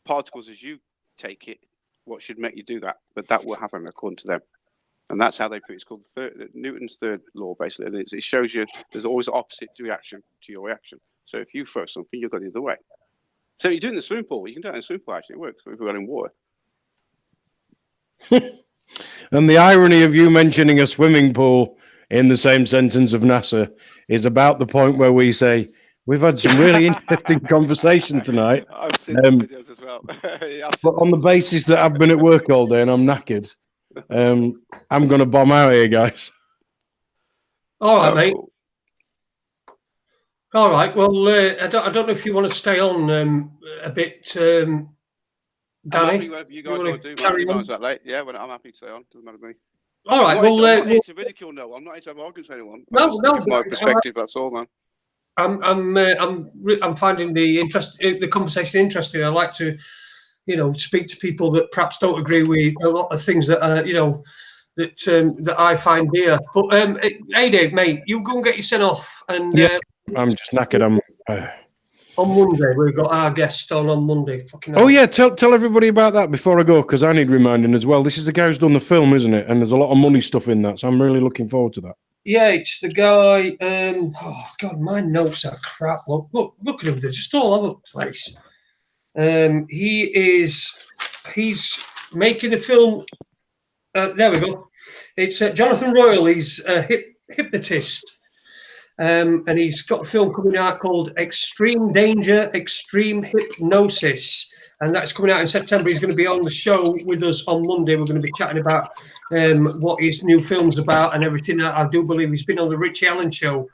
particles as you take it, what should make you do that, but that will happen according to them. And that's how they put it. It's called Newton's third law, basically. And it shows you there's always an opposite reaction to your reaction. So if you throw something, you'll go the other way. So you do it in the swimming pool. You can do it in the swimming pool, actually. It works if we're in water. And the irony of you mentioning a swimming pool in the same sentence of NASA is about the point where we say, we've had some really interesting conversation tonight. I've seen the videos as well. But on the basis that I've been at work all day and I'm knackered, I'm going to bomb out here, guys. All right, mate. All right. Well, I don't know if you want to stay on a bit, Danny. You guys want to do carry on that late? Yeah, well, I'm happy to stay on. Doesn't matter to me. All right. I'm not here to ridicule. No, I'm not here to have arguments with anyone. No. My perspective. That's all, man. I'm finding the conversation interesting. I like to, speak to people that perhaps don't agree with a lot of things that that I find here. But hey, Dave, mate, you go and get your sent off. And I'm just knackered. On Monday, we've got our guest on Monday. Oh yeah, tell everybody about that before I go, because I need reminding as well. This is the guy who's done the film, isn't it? And there's a lot of money stuff in that, so I'm really looking forward to that. Yeah, it's the guy. Oh God, my notes are crap. Look at him; they're just all over the place. He's making a film There we go. It's Jonathan Royal. He's a hypnotist. And he's got a film coming out called Extreme Danger, Extreme Hypnosis. And that's coming out in September. He's going to be on the show with us on Monday. We're going to be chatting about what his new film's about and everything. I do believe he's been on the Richie Allen show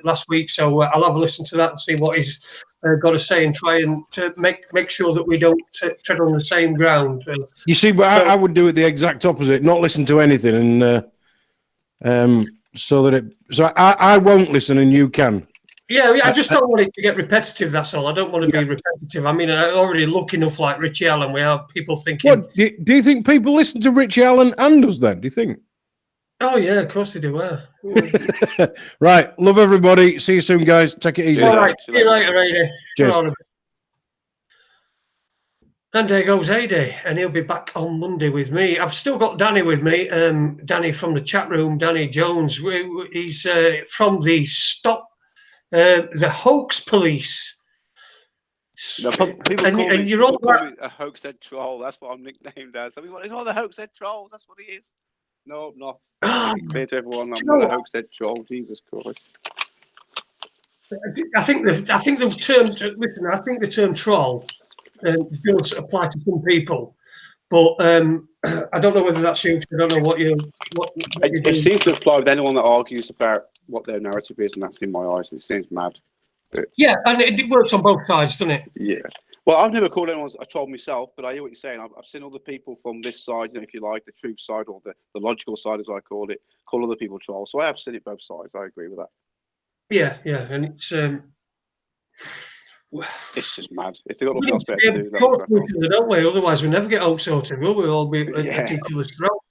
last week. So I'll have a listen to that and see what he's got to say and try and to make sure that we don't tread on the same ground. You see, but I would do it the exact opposite, not listen to anything. And so I won't listen and you can. Yeah, I just don't want it to get repetitive. That's all. I don't want to be repetitive. I mean, I already look enough like Richie Allen. We have people thinking. What do you think people listen to Richie Allen and us then? Do you think? Oh yeah, of course they do. Right, love everybody. See you soon, guys. Take it easy. All right, see you later, Ady. Cheers. And there goes Ady, and he'll be back on Monday with me. I've still got Danny with me. Danny from the chat room, Danny Jones. He's from the the hoax police. No, people and you're all call me a hoax head troll. That's what I'm nicknamed as. So he's all the hoax head trolls. That's what he is. No, I'm not. Clear to everyone, I'm not a hoax head troll. Jesus Christ. I think the term. Listen, I think the term troll does apply to some people, but I don't know whether that's you. I don't know what you. It seems to apply with anyone that argues about what their narrative is, and that's in my eyes. It seems mad. Yeah, and it works on both sides, doesn't it? Yeah. Well, I've never called anyone a troll myself, but I hear what you're saying. I've seen other people from this side, if you like, the truth side or the logical side, as I call it, call other people trolls. So I have seen it both sides. I agree with that. Yeah, and it's just mad. If they've got nothing else better to do, don't we? Otherwise, we'll never get out sorted, will we? We'll all be at each other's throat.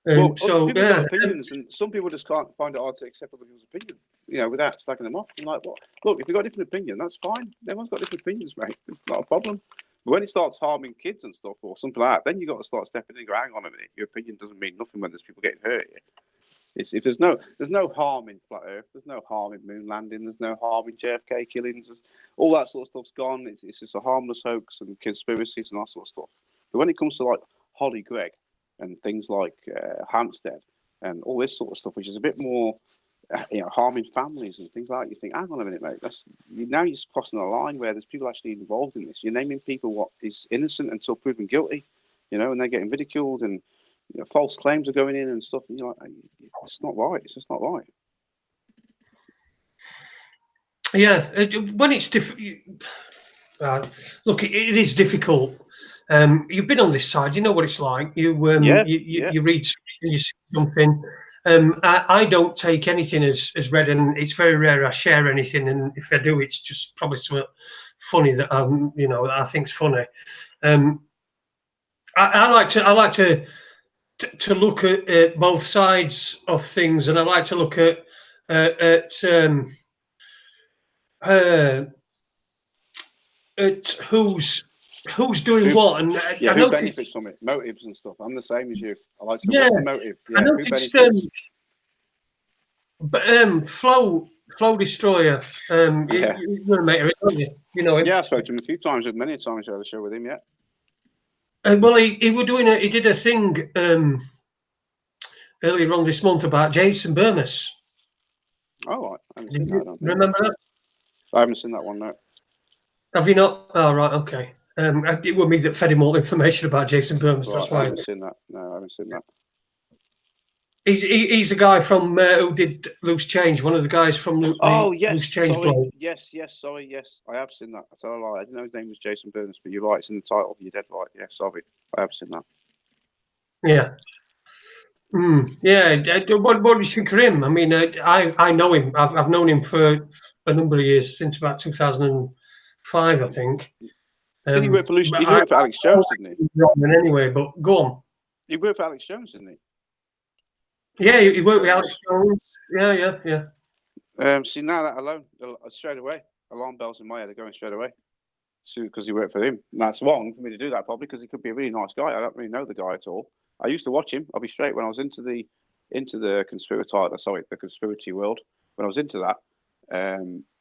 Well, so people have opinions, and some people just can't find it hard to accept other people's opinion, without slagging them off. I'm like, what? Look, if you've got a different opinion, that's fine. Everyone's got different opinions, mate. It's not a problem. But when it starts harming kids and stuff or something like that, then you've got to start stepping in and go, hang on a minute, your opinion doesn't mean nothing when there's people getting hurt here. If there's no harm in flat Earth, there's no harm in moon landing, there's no harm in JFK killings, all that sort of stuff's gone. It's just a harmless hoax and conspiracies and that sort of stuff. But when it comes to like Holly Gregg and things like Hampstead and all this sort of stuff, which is a bit more, harming families and things like that, you think, hang on a minute, mate, now you're crossing a line where there's people actually involved in this. You're naming people what is innocent until proven guilty, and they're getting ridiculed and false claims are going in and stuff. And you're like, it's not right. It's just not right. Yeah, when it's look, it is difficult. You've been on this side, you know what it's like. You read and you see something. I don't take anything as read, and it's very rare I share anything. And if I do, it's just probably something funny that that I think's funny. I like to look at both sides of things, and I like to look at who's doing what, and who benefits from it, motives and stuff. I'm the same as you. I like to what's the motive. I noticed Flow Destroyer. You're a mate of it, aren't you? You know him. Yeah, I spoke to him a few times, many times I had a show with him. Yeah. Well, he did a thing earlier on this month about Jason Burmess. Oh, right. I haven't seen that. Remember that? I haven't seen that one, no. Have you not? Oh, right, okay. It was me that fed him all information about Jason Burmess. Right, that's why I haven't seen that. No, I haven't seen that. He's a guy from who did Loose Change. One of the guys from Loose Change. Sorry. Yes. I have seen that. I tell a lie. I didn't know his name was Jason Burns, but you're right. It's in the title. You're dead right. Yeah, sorry. I have seen that. Yeah. Yeah. What do you think of him? I mean, I know him. I've known him for a number of years, since about 2005, I think. Did he work for He worked for Alex Jones, didn't he? Anyway, but go on. He worked for Alex Jones, didn't he? Yeah, he worked with Alex Jones. Yeah. See, now that alone, straight away, alarm bells in my head are going straight away. Because he worked for him. And that's wrong for me to do that, probably, because he could be a really nice guy. I don't really know the guy at all. I used to watch him. I'll be straight. When I was into the conspiracy world, when I was into that,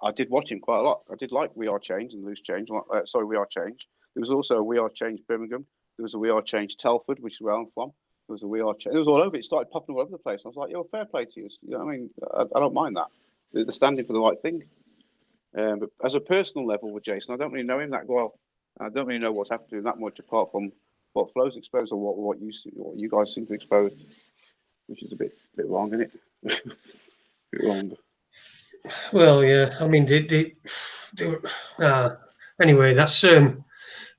I did watch him quite a lot. I did like We Are Change and Loose Change. We Are Change. There was also We Are Change Birmingham. There was a We Are Change Telford, which is where I'm from. There was a We Are Change. It was all over. It started popping all over the place. I was like, yo, fair play to you. You know what I mean? I don't mind that. They're standing for the right thing. But as a personal level with Jason, I don't really know him that well. I don't really know what's happened to him that much apart from what Flo's exposed or what you guys seem to expose, which is a bit wrong, isn't it? A bit wrong. Well, yeah. I mean, anyway, that's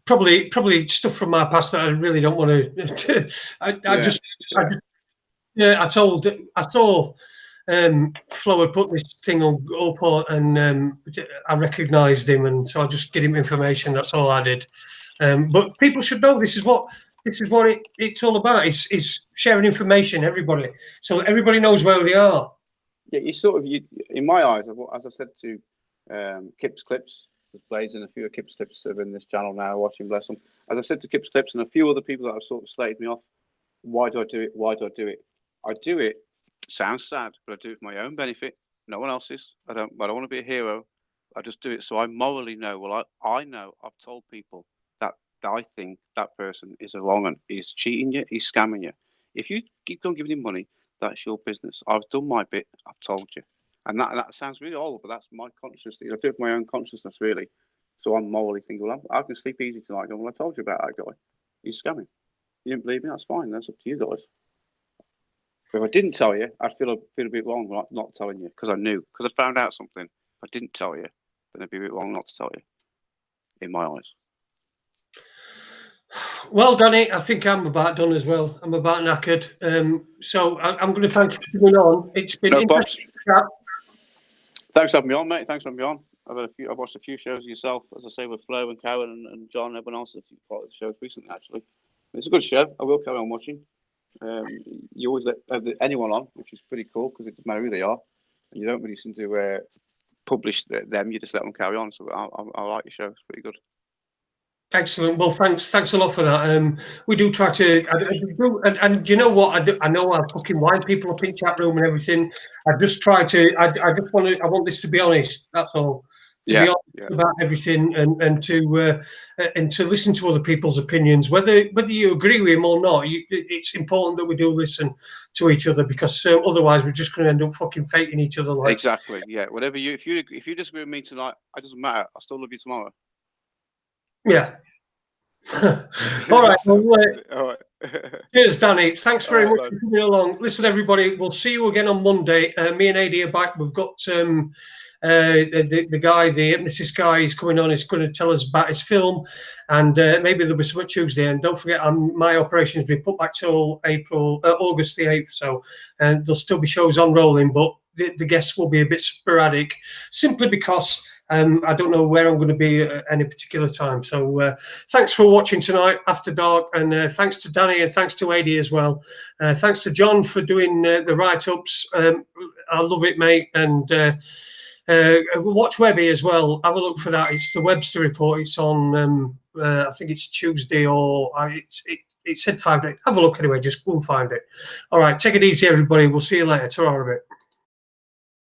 probably stuff from my past that I really don't want to. I saw Flo had put this thing up, and I recognised him, and so I just get him information. That's all I did. But people should know this is what it's all about. It's sharing information, everybody, so everybody knows where they are. Yeah, in my eyes, as I said to Kip's Clips, there's Blades and a few of Kip's Clips have in this channel now, watching, bless them. As I said to Kip's Clips and a few other people that have sort of slated me off, why do I do it? Why do I do it? I do it. Sounds sad, but I do it for my own benefit. No one else's. I don't want to be a hero. I just do it so I morally know. Well, I know I've told people that I think that person is a wrong one. He's cheating you. He's scamming you. If you keep on giving him money, that's your business. I've done my bit. I've told you. And that sounds really old, but that's my consciousness. I do it for my own consciousness, really. So I'm morally thinking, well, I can sleep easy tonight. Well, I told you about that guy. He's scamming. You didn't believe me? That's fine. That's up to you guys. If I didn't tell you, I'd feel a bit wrong not telling you because I knew. Because I found out something. If I didn't tell you, then it'd be a bit wrong not to tell you. In my eyes. Well, Danny, I think I'm about done as well. I'm about knackered. So I'm going to thank you for coming on. It's been interesting. Thanks for having me on, mate. Thanks for having me on. I've watched a few shows of yourself, as I say, with Flo and Karen and John and everyone else. A few part of the shows recently, actually. It's a good show. I will carry on watching. You always let anyone on, which is pretty cool because it doesn't matter who they are, and you don't really seem to publish them. You just let them carry on. So I like your show. It's pretty good. Excellent. Well, thanks a lot for that. We do try to, and you know what? I know I fucking wind people up in chat room and everything. I just try to. I want this to be honest. That's all. To be honest about everything, and to listen to other people's opinions, whether you agree with them or not. It's important that we do listen to each other because otherwise we're just going to end up fucking fighting each other. Like exactly. Yeah. Whatever if you disagree with me tonight, it doesn't matter. I still love you tomorrow. Yeah. All right. Well, all right. Cheers, Danny. Thanks very much for coming along. Listen, everybody, we'll see you again on Monday. Me and AD are back. We've got the guy, the hypnotist guy, is coming on. He's going to tell us about his film, and maybe there'll be some Tuesday. And don't forget, my operation's been put back till August the 8th. So, and there'll still be shows on rolling, but the guests will be a bit sporadic, simply because I don't know where I'm going to be at any particular time. So thanks for watching tonight After Dark, and thanks to Danny and thanks to AD as well. Thanks to John for doing the write-ups. I love it, mate. And watch Webby as well. Have a look for that. It's the Webster Report. It's on, I think it's Tuesday or it said 5 days. Have a look anyway. Just go and find it. All right. Take it easy, everybody. We'll see you later. Ta-ra a bit.